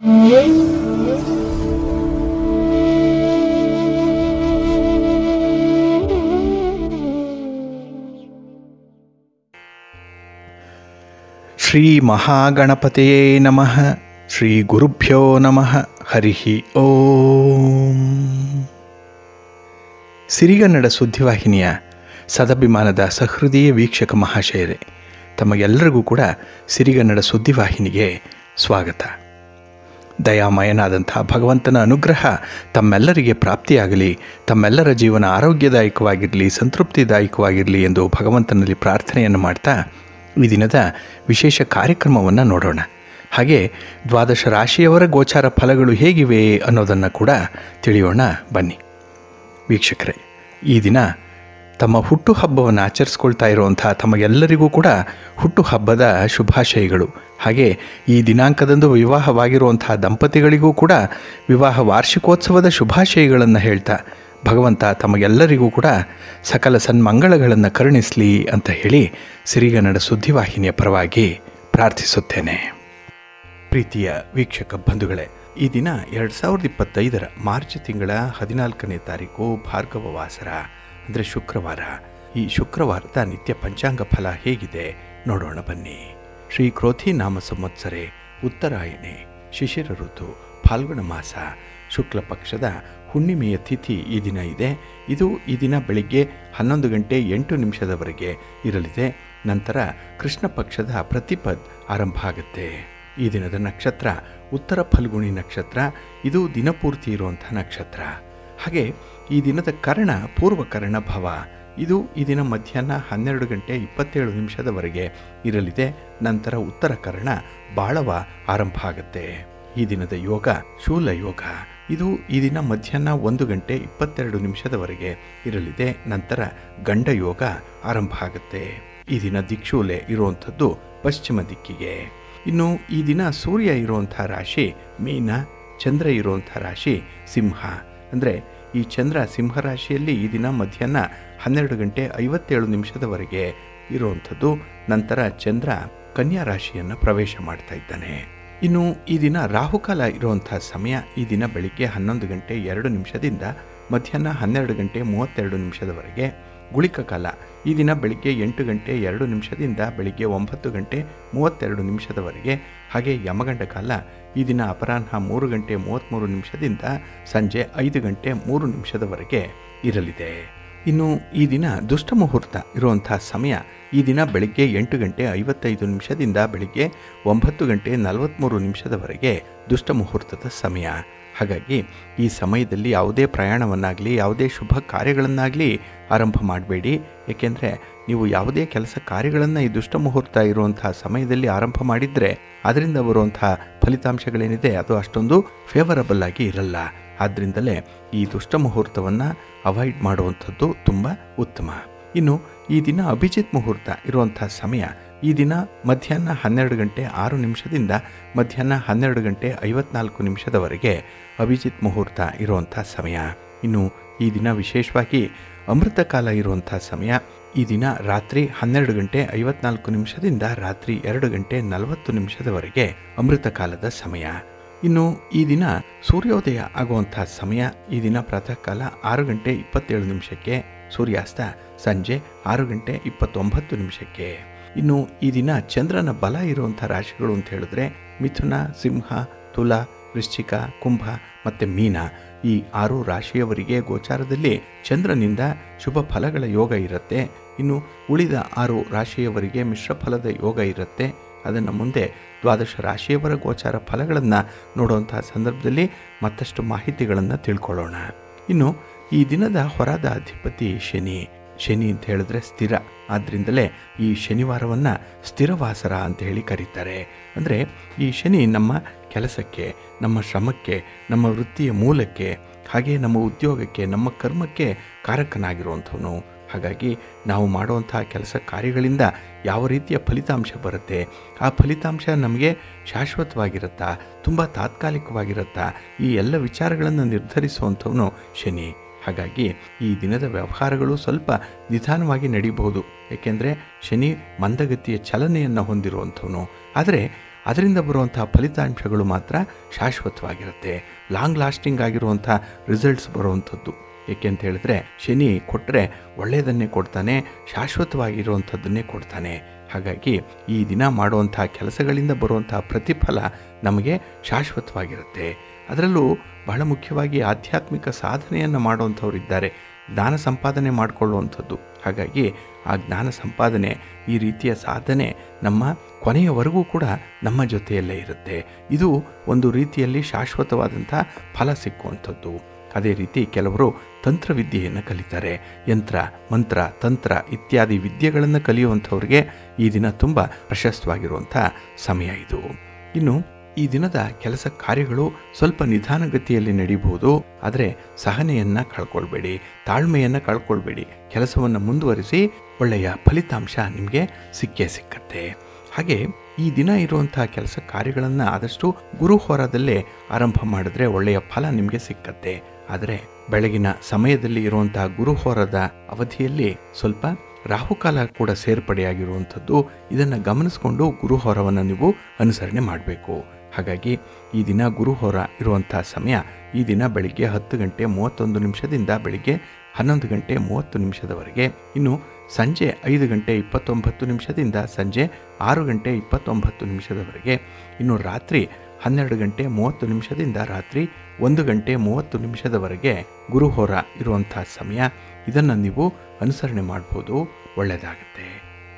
ಶ್ರೀ ಮಹಾಗಣಪತಿಯೇ ನಮಃ. ಶ್ರೀ ಗುರುಭ್ಯೋ ನಮಃ. ಹರಿ ಓಂ. ಸಿರಿಗನ್ನಡ ಸುದ್ದಿವಾಹಿನಿಯ ಸದಭಿಮಾನದ ಸಹೃದಯ ವೀಕ್ಷಕ ಮಹಾಶಯರೇ, ತಮಗೆಲ್ಲರಿಗೂ ಕೂಡ ಸಿರಿಗನ್ನಡ ಸುದ್ದಿವಾಹಿನಿಗೆ ಸ್ವಾಗತ. ದಯಾಮಯನಾದಂಥ ಭಗವಂತನ ಅನುಗ್ರಹ ತಮ್ಮೆಲ್ಲರಿಗೆ ಪ್ರಾಪ್ತಿಯಾಗಲಿ, ತಮ್ಮೆಲ್ಲರ ಜೀವನ ಆರೋಗ್ಯದಾಯಕವಾಗಿರಲಿ, ಸಂತೃಪ್ತಿದಾಯಕವಾಗಿರಲಿ ಎಂದು ಭಗವಂತನಲ್ಲಿ ಪ್ರಾರ್ಥನೆಯನ್ನು ಮಾಡ್ತಾ ಈ ದಿನದ ವಿಶೇಷ ಕಾರ್ಯಕ್ರಮವನ್ನು ನೋಡೋಣ. ಹಾಗೆ ದ್ವಾದಶ ರಾಶಿಯವರ ಗೋಚಾರ ಫಲಗಳು ಹೇಗಿವೆ ಅನ್ನೋದನ್ನು ಕೂಡ ತಿಳಿಯೋಣ ಬನ್ನಿ. ವೀಕ್ಷಕರೇ, ಈ ದಿನ ತಮ್ಮ ಹುಟ್ಟುಹಬ್ಬವನ್ನು ಆಚರಿಸ್ಕೊಳ್ತಾ ಇರುವಂಥ ತಮಗೆಲ್ಲರಿಗೂ ಕೂಡ ಹುಟ್ಟುಹಬ್ಬದ ಶುಭಾಶಯಗಳು. ಹಾಗೆ ಈ ದಿನಾಂಕದಂದು ವಿವಾಹವಾಗಿರುವಂಥ ದಂಪತಿಗಳಿಗೂ ಕೂಡ ವಿವಾಹ ವಾರ್ಷಿಕೋತ್ಸವದ ಶುಭಾಶಯಗಳನ್ನು ಹೇಳ್ತಾ ಭಗವಂತ ತಮಗೆಲ್ಲರಿಗೂ ಕೂಡ ಸಕಲ ಸನ್ಮಂಗಳಗಳನ್ನು ಕರುಣಿಸಲಿ ಅಂತ ಹೇಳಿ ಸಿರಿಗನ್ನಡ ಸುದ್ದಿವಾಹಿನಿಯ ಪರವಾಗಿ ಪ್ರಾರ್ಥಿಸುತ್ತೇನೆ. ಪ್ರೀತಿಯ ವೀಕ್ಷಕ ಬಂಧುಗಳೇ, ಈ ದಿನ 2025 ಮಾರ್ಚ್ ತಿಂಗಳ 14ನೇ ತಾರೀಕು ಭಾರ್ಗವ ವಾಸರ, ಅಂದರೆ ಶುಕ್ರವಾರ. ಈ ಶುಕ್ರವಾರದ ನಿತ್ಯ ಪಂಚಾಂಗ ಫಲ ಹೇಗಿದೆ ನೋಡೋಣ ಬನ್ನಿ. ಶ್ರೀ ಕ್ರೋಧಿ ನಾಮ ಸಂವತ್ಸರೆ, ಉತ್ತರಾಯಣೆ, ಶಿಶಿರ ಋತು, ಫಾಲ್ಗುಣ ಮಾಸ, ಶುಕ್ಲ ಪಕ್ಷದ ಹುಣ್ಣಿಮೆಯ ತಿಥಿ ಈ ದಿನ ಇದೆ. ಇದು ಈ ದಿನ ಬೆಳಿಗ್ಗೆ 11 ಗಂಟೆ 8 ನಿಮಿಷದವರೆಗೆ ಇರಲಿದೆ. ನಂತರ ಕೃಷ್ಣ ಪಕ್ಷದ ಪ್ರತಿಪದ್ ಆರಂಭ ಆಗುತ್ತೆ. ಈ ದಿನದ ನಕ್ಷತ್ರ ಉತ್ತರ ಫಲ್ಗುಣಿ ನಕ್ಷತ್ರ. ಇದು ದಿನಪೂರ್ತಿ ಇರುವಂಥ ನಕ್ಷತ್ರ. ಹಾಗೆ ಈ ದಿನದ ಕರ್ಣ ಪೂರ್ವಕರ್ಣ ಭವ. ಇದು ಈ ದಿನ ಮಧ್ಯಾಹ್ನ 12 ಗಂಟೆ 27 ನಿಮಿಷದವರೆಗೆ ಇರಲಿದೆ. ನಂತರ ಉತ್ತರ ಕರ್ಣ ಬಾಳವ ಆರಂಭ ಆಗುತ್ತೆ. ಈ ದಿನದ ಯೋಗ ಶೂಲ ಯೋಗ. ಇದು ಈ ದಿನ ಮಧ್ಯಾಹ್ನ 1 ಗಂಟೆ 22 ನಿಮಿಷದವರೆಗೆ ಇರಲಿದೆ. ನಂತರ ಗಂಡ ಯೋಗ ಆರಂಭ ಆಗುತ್ತೆ. ಈ ದಿನ ದಿಕ್ಷೂಲೆ ಇರುವಂಥದ್ದು ಪಶ್ಚಿಮ ದಿಕ್ಕಿಗೆ. ಇನ್ನು ಈ ದಿನ ಸೂರ್ಯ ಇರುವಂಥ ರಾಶಿ ಮೀನ, ಚಂದ್ರ ಇರುವಂಥ ರಾಶಿ ಸಿಂಹ. ಅಂದರೆ ಈ ಚಂದ್ರ ಸಿಂಹ ರಾಶಿಯಲ್ಲಿ ಈ ದಿನ ಮಧ್ಯಾಹ್ನ 12 ಗಂಟೆ 57 ನಿಮಿಷದವರೆಗೆ ಇರುವಂಥದ್ದು. ನಂತರ ಚಂದ್ರ ಕನ್ಯಾ ರಾಶಿಯನ್ನು ಪ್ರವೇಶ ಮಾಡ್ತಾ ಇದ್ದಾನೆ. ಇನ್ನು ಈ ದಿನ ರಾಹುಕಾಲ ಇರುವಂಥ ಸಮಯ ಈ ದಿನ ಬೆಳಿಗ್ಗೆ 11 ಗಂಟೆ 2 ನಿಮಿಷದಿಂದ ಮಧ್ಯಾಹ್ನ 12 ಗಂಟೆ 32 ನಿಮಿಷದವರೆಗೆ. ಗುಳಿಕ ಕಾಲ ಈ ದಿನ ಬೆಳಿಗ್ಗೆ 8 ಗಂಟೆ 2 ನಿಮಿಷದಿಂದ ಬೆಳಿಗ್ಗೆ 9 ಗಂಟೆ 32 ನಿಮಿಷದವರೆಗೆ. ಹಾಗೆ ಯಮಗಂಡ ಕಾಲ ಈ ದಿನ ಅಪರಾಹ್ನ 3 ಗಂಟೆ 33 ನಿಮಿಷದಿಂದ ಸಂಜೆ 5 ಗಂಟೆ 3 ನಿಮಿಷದವರೆಗೆ ಇರಲಿದೆ. ಇನ್ನು ಈ ದಿನ ದುಷ್ಟ ಮುಹೂರ್ತ ಇರುವಂಥ ಸಮಯ ಈ ದಿನ ಬೆಳಿಗ್ಗೆ 8 ಗಂಟೆ 55 ನಿಮಿಷದಿಂದ ಬೆಳಿಗ್ಗೆ 9 ಗಂಟೆ 43 ನಿಮಿಷದವರೆಗೆ ದುಷ್ಟ ಮುಹೂರ್ತದ ಸಮಯ. ಹಾಗಾಗಿ ಈ ಸಮಯದಲ್ಲಿ ಯಾವುದೇ ಪ್ರಯಾಣವನ್ನಾಗಲಿ ಯಾವುದೇ ಶುಭ ಕಾರ್ಯಗಳನ್ನಾಗಲಿ ಆರಂಭ ಮಾಡಬೇಡಿ. ಏಕೆಂದರೆ ನೀವು ಯಾವುದೇ ಕೆಲಸ ಕಾರ್ಯಗಳನ್ನು ಈ ದುಷ್ಟ ಮುಹೂರ್ತ ಇರುವಂಥ ಸಮಯದಲ್ಲಿ ಆರಂಭ ಮಾಡಿದರೆ ಅದರಿಂದ ಬರುವಂಥ ಫಲಿತಾಂಶಗಳೇನಿದೆ ಅದು ಅಷ್ಟೊಂದು ಫೇವರಬಲ್ ಆಗಿ ಇರಲ್ಲ. ಆದ್ದರಿಂದಲೇ ಈ ದುಷ್ಟ ಮುಹೂರ್ತವನ್ನು ಅವಾಯ್ಡ್ ಮಾಡುವಂಥದ್ದು ತುಂಬ ಉತ್ತಮ. ಇನ್ನು ಈ ದಿನ ಅಭಿಜಿತ್ ಮುಹೂರ್ತ ಇರುವಂಥ ಸಮಯ ಈ ದಿನ ಮಧ್ಯಾಹ್ನ 12 ಗಂಟೆ 6 ನಿಮಿಷದಿಂದ ಮಧ್ಯಾಹ್ನ 12 ಗಂಟೆ 54 ನಿಮಿಷದವರೆಗೆ ಅಭಿಜಿತ್ ಮುಹೂರ್ತ ಇರುವಂಥ ಸಮಯ. ಇನ್ನು ಈ ದಿನ ವಿಶೇಷವಾಗಿ ಅಮೃತ ಕಾಲ ಇರುವಂಥ ಸಮಯ ಈ ದಿನ ರಾತ್ರಿ 12 ಗಂಟೆ 54 ನಿಮಿಷದಿಂದ ರಾತ್ರಿ 2 ಗಂಟೆ 40 ನಿಮಿಷದವರೆಗೆ ಅಮೃತ ಕಾಲದ ಸಮಯ. ಇನ್ನು ಈ ದಿನ ಸೂರ್ಯೋದಯ ಆಗುವಂಥ ಸಮಯ ಈ ದಿನ ಪ್ರಾತಃ ಕಾಲ 6 ಗಂಟೆ 27 ನಿಮಿಷಕ್ಕೆ, ಸೂರ್ಯಾಸ್ತ ಸಂಜೆ 6 ಗಂಟೆ 29 ನಿಮಿಷಕ್ಕೆ. ಇನ್ನು ಈ ದಿನ ಚಂದ್ರನ ಬಲ ಇರುವಂಥ ರಾಶಿಗಳು ಅಂತ ಹೇಳಿದ್ರೆ ಮಿಥುನ, ಸಿಂಹ, ತುಲಾ, ವೃಶ್ಚಿಕ, ಕುಂಭ ಮತ್ತು ಮೀನ. ಈ 6 ರಾಶಿಯವರಿಗೆ ಗೋಚಾರದಲ್ಲಿ ಚಂದ್ರನಿಂದ ಶುಭ ಫಲಗಳ ಯೋಗ ಇರುತ್ತೆ. ಇನ್ನು ಉಳಿದ 6 ರಾಶಿಯವರಿಗೆ ಮಿಶ್ರ ಫಲದ ಯೋಗ ಇರುತ್ತೆ. ಅದನ್ನು ಮುಂದೆ ದ್ವಾದಶ ರಾಶಿಯವರ ಗೋಚಾರ ಫಲಗಳನ್ನು ನೋಡುವಂತಹ ಸಂದರ್ಭದಲ್ಲಿ ಮತ್ತಷ್ಟು ಮಾಹಿತಿಗಳನ್ನು ತಿಳ್ಕೊಳ್ಳೋಣ. ಇನ್ನು ಈ ದಿನದ ಹೊರದ ಅಧಿಪತಿ ಶನಿ. ಶನಿ ಅಂತ ಹೇಳಿದ್ರೆ ಸ್ಥಿರ. ಆದ್ದರಿಂದಲೇ ಈ ಶನಿವಾರವನ್ನು ಸ್ಥಿರವಾಸರ ಅಂತ ಹೇಳಿ ಕರೀತಾರೆ. ಅಂದರೆ ಈ ಶನಿ ನಮ್ಮ ಕೆಲಸಕ್ಕೆ, ನಮ್ಮ ಶ್ರಮಕ್ಕೆ, ನಮ್ಮ ವೃತ್ತಿಯ ಮೂಲಕ್ಕೆ, ಹಾಗೆ ನಮ್ಮ ಉದ್ಯೋಗಕ್ಕೆ, ನಮ್ಮ ಕರ್ಮಕ್ಕೆ ಕಾರಕನಾಗಿರುವಂಥವನು. ಹಾಗಾಗಿ ನಾವು ಮಾಡುವಂತಹ ಕೆಲಸ ಕಾರ್ಯಗಳಿಂದ ಯಾವ ರೀತಿಯ ಫಲಿತಾಂಶ ಬರುತ್ತೆ, ಆ ಫಲಿತಾಂಶ ನಮಗೆ ಶಾಶ್ವತವಾಗಿರುತ್ತಾ, ತುಂಬ ತಾತ್ಕಾಲಿಕವಾಗಿರುತ್ತಾ, ಈ ಎಲ್ಲ ವಿಚಾರಗಳನ್ನು ನಿರ್ಧರಿಸುವಂಥವನು ಶನಿ. ಹಾಗಾಗಿ ಈ ದಿನದ ವ್ಯವಹಾರಗಳು ಸ್ವಲ್ಪ ನಿಧಾನವಾಗಿ ನಡೀಬಹುದು. ಏಕೆಂದರೆ ಶನಿ ಮಂದಗತಿಯ ಚಲನೆಯನ್ನು ಹೊಂದಿರುವಂಥವನು. ಆದರೆ ಅದರಿಂದ ಬರುವಂಥ ಫಲಿತಾಂಶಗಳು ಮಾತ್ರ ಶಾಶ್ವತವಾಗಿರುತ್ತೆ, ಲಾಂಗ್ ಲಾಸ್ಟಿಂಗ್ ಆಗಿರುವಂಥ ರಿಸಲ್ಟ್ಸ್ ಬರುವಂಥದ್ದು. ಏಕೆ ಅಂತ ಹೇಳಿದ್ರೆ ಶನಿ ಕೊಟ್ಟರೆ ಒಳ್ಳೆಯದನ್ನೇ ಕೊಡ್ತಾನೆ, ಶಾಶ್ವತವಾಗಿರುವಂಥದ್ದನ್ನೇ ಕೊಡ್ತಾನೆ. ಹಾಗಾಗಿ ಈ ದಿನ ಮಾಡುವಂಥ ಕೆಲಸಗಳಿಂದ ಬರುವಂಥ ಪ್ರತಿಫಲ ನಮಗೆ ಶಾಶ್ವತವಾಗಿರುತ್ತೆ. ಅದರಲ್ಲೂ ಬಹಳ ಮುಖ್ಯವಾಗಿ ಆಧ್ಯಾತ್ಮಿಕ ಸಾಧನೆಯನ್ನು ಮಾಡುವಂಥವ್ರಿದ್ದಾರೆ, ಜ್ಞಾನ ಸಂಪಾದನೆ ಮಾಡಿಕೊಳ್ಳುವಂಥದ್ದು. ಹಾಗಾಗಿ ಆ ಜ್ಞಾನ ಸಂಪಾದನೆ, ಈ ರೀತಿಯ ಸಾಧನೆ ನಮ್ಮ ಕೊನೆಯವರೆಗೂ ಕೂಡ ನಮ್ಮ ಜೊತೆಯಲ್ಲೇ ಇರುತ್ತೆ. ಇದು ಒಂದು ರೀತಿಯಲ್ಲಿ ಶಾಶ್ವತವಾದಂಥ ಫಲ ಸಿಕ್ಕುವಂಥದ್ದು. ಅದೇ ರೀತಿ ಕೆಲವರು ತಂತ್ರವಿದ್ಯೆಯನ್ನು ಕಲಿತಾರೆ, ಯಂತ್ರ ಮಂತ್ರ ತಂತ್ರ ಇತ್ಯಾದಿ ವಿದ್ಯೆಗಳನ್ನು ಕಲಿಯುವಂಥವ್ರಿಗೆ ಈ ದಿನ ತುಂಬ ಪ್ರಶಸ್ತವಾಗಿರುವಂಥ ಸಮಯ ಇದು. ಇನ್ನು ಈ ದಿನದ ಕೆಲಸ ಕಾರ್ಯಗಳು ಸ್ವಲ್ಪ ನಿಧಾನಗತಿಯಲ್ಲಿ ನಡೀಬಹುದು, ಆದರೆ ಸಹನೆಯನ್ನು ಕಳ್ಕೊಳ್ಬೇಡಿ, ತಾಳ್ಮೆಯನ್ನು ಕಳ್ಕೊಳ್ಬೇಡಿ. ಕೆಲಸವನ್ನು ಮುಂದುವರಿಸಿ, ಒಳ್ಳೆಯ ಫಲಿತಾಂಶ ನಿಮಗೆ ಸಿಕ್ಕೇ ಸಿಕ್ಕತ್ತೆ. ಹಾಗೆ ಈ ದಿನ ಇರುವಂಥ ಕೆಲಸ ಕಾರ್ಯಗಳನ್ನು ಆದಷ್ಟು ಗುರುಹೋರದಲ್ಲೇ ಆರಂಭ ಮಾಡಿದ್ರೆ ಒಳ್ಳೆಯ ಫಲ ನಿಮಗೆ ಸಿಕ್ಕತ್ತೆ. ಆದರೆ ಬೆಳಗಿನ ಸಮಯದಲ್ಲಿ ಇರುವಂಥ ಗುರುಹೋರದ ಅವಧಿಯಲ್ಲಿ ಸ್ವಲ್ಪ ರಾಹುಕಾಲ ಕೂಡ ಸೇರ್ಪಡೆಯಾಗಿರುವಂಥದ್ದು. ಇದನ್ನು ಗಮನಿಸಿಕೊಂಡು ಗುರುಹೋರವನ್ನು ನೀವು ಅನುಸರಣೆ ಮಾಡಬೇಕು. ಹಾಗಾಗಿ ಈ ದಿನ ಗುರುಹೋರ ಇರುವಂಥ ಸಮಯ ಈ ದಿನ ಬೆಳಿಗ್ಗೆ 10 ಗಂಟೆ 31 ನಿಮಿಷದಿಂದ ಬೆಳಿಗ್ಗೆ 11 ಗಂಟೆ 30 ನಿಮಿಷದವರೆಗೆ. ಇನ್ನು ಸಂಜೆ 5 ಗಂಟೆ 29 ನಿಮಿಷದಿಂದ ಸಂಜೆ 6 ಗಂಟೆ 29 ನಿಮಿಷದವರೆಗೆ. ಇನ್ನು ರಾತ್ರಿ 12 ಗಂಟೆ 30 ನಿಮಿಷದಿಂದ ರಾತ್ರಿ 1 ಗಂಟೆ 30 ನಿಮಿಷದವರೆಗೆ ಗುರುಹೋರ ಇರುವಂಥ ಸಮಯ. ಇದನ್ನು ನೀವು ಅನುಸರಣೆ ಮಾಡ್ಬೋದು, ಒಳ್ಳೆಯದಾಗುತ್ತೆ.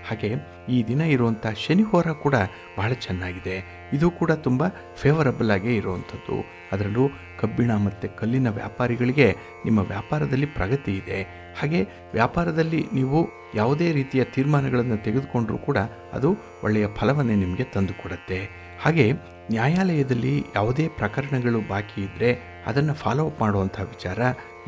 ಹಾಗೆ ಈ ದಿನ ಇರುವಂಥ ಶನಿಹೋರ ಕೂಡ ಬಹಳ ಚೆನ್ನಾಗಿದೆ. ಇದು ಕೂಡ ತುಂಬ ಫೇವರಬಲ್ ಆಗೇ ಇರುವಂಥದ್ದು. ಅದರಲ್ಲೂ ಕಬ್ಬಿಣ ಮತ್ತು ಕಲ್ಲಿನ ವ್ಯಾಪಾರಿಗಳಿಗೆ ನಿಮ್ಮ ವ್ಯಾಪಾರದಲ್ಲಿ ಪ್ರಗತಿ ಇದೆ. ಹಾಗೆ ವ್ಯಾಪಾರದಲ್ಲಿ ನೀವು ಯಾವುದೇ ರೀತಿಯ ತೀರ್ಮಾನಗಳನ್ನು ತೆಗೆದುಕೊಂಡರೂ ಕೂಡ ಅದು ಒಳ್ಳೆಯ ಫಲವನ್ನೇ ನಿಮಗೆ ತಂದುಕೊಡುತ್ತೆ. ಹಾಗೆ ನ್ಯಾಯಾಲಯದಲ್ಲಿ ಯಾವುದೇ ಪ್ರಕರಣಗಳು ಬಾಕಿ ಇದ್ದರೆ ಅದನ್ನು ಫಾಲೋ ಅಪ್ ಮಾಡುವಂಥ ವಿಚಾರ,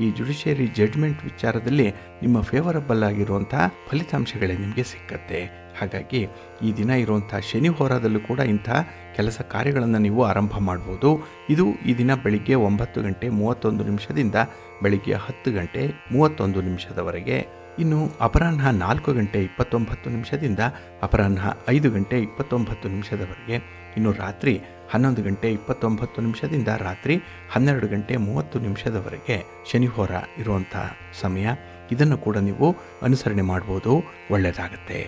ಈ ಜುಡಿಷಿಯರಿ ಜಡ್ಜ್ಮೆಂಟ್ ವಿಚಾರದಲ್ಲಿ ನಿಮ್ಮ ಫೇವರಬಲ್ ಆಗಿರುವಂಥ ಫಲಿತಾಂಶಗಳೇ ನಿಮಗೆ ಸಿಕ್ಕತ್ತೆ. ಹಾಗಾಗಿ ಈ ದಿನ ಇರುವಂಥ ಶನಿ ಹೋರಾದಲ್ಲೂ ಕೂಡ ಇಂಥ ಕೆಲಸ ಕಾರ್ಯಗಳನ್ನು ನೀವು ಆರಂಭ ಮಾಡ್ಬೋದು. ಇದು ಈ ದಿನ ಬೆಳಿಗ್ಗೆ 9 ಗಂಟೆ 31 ನಿಮಿಷದಿಂದ ಬೆಳಿಗ್ಗೆ 10 ಗಂಟೆ 31 ನಿಮಿಷದವರೆಗೆ. ಇನ್ನು ಅಪರಾಹ್ನ 4 ಗಂಟೆ 29 ನಿಮಿಷದಿಂದ ಅಪರಾಹ್ನ 5 ಗಂಟೆ 29 ನಿಮಿಷದವರೆಗೆ. ಇನ್ನು ರಾತ್ರಿ 11 ಗಂಟೆ 29 ನಿಮಿಷದಿಂದ ರಾತ್ರಿ 12 ಗಂಟೆ 30 ನಿಮಿಷದವರೆಗೆ ಶನಿಹೋರ ಇರುವಂಥ ಸಮಯ. ಇದನ್ನು ಕೂಡ ನೀವು ಅನುಸರಣೆ ಮಾಡ್ಬೋದು, ಒಳ್ಳೆಯದಾಗತ್ತೆ.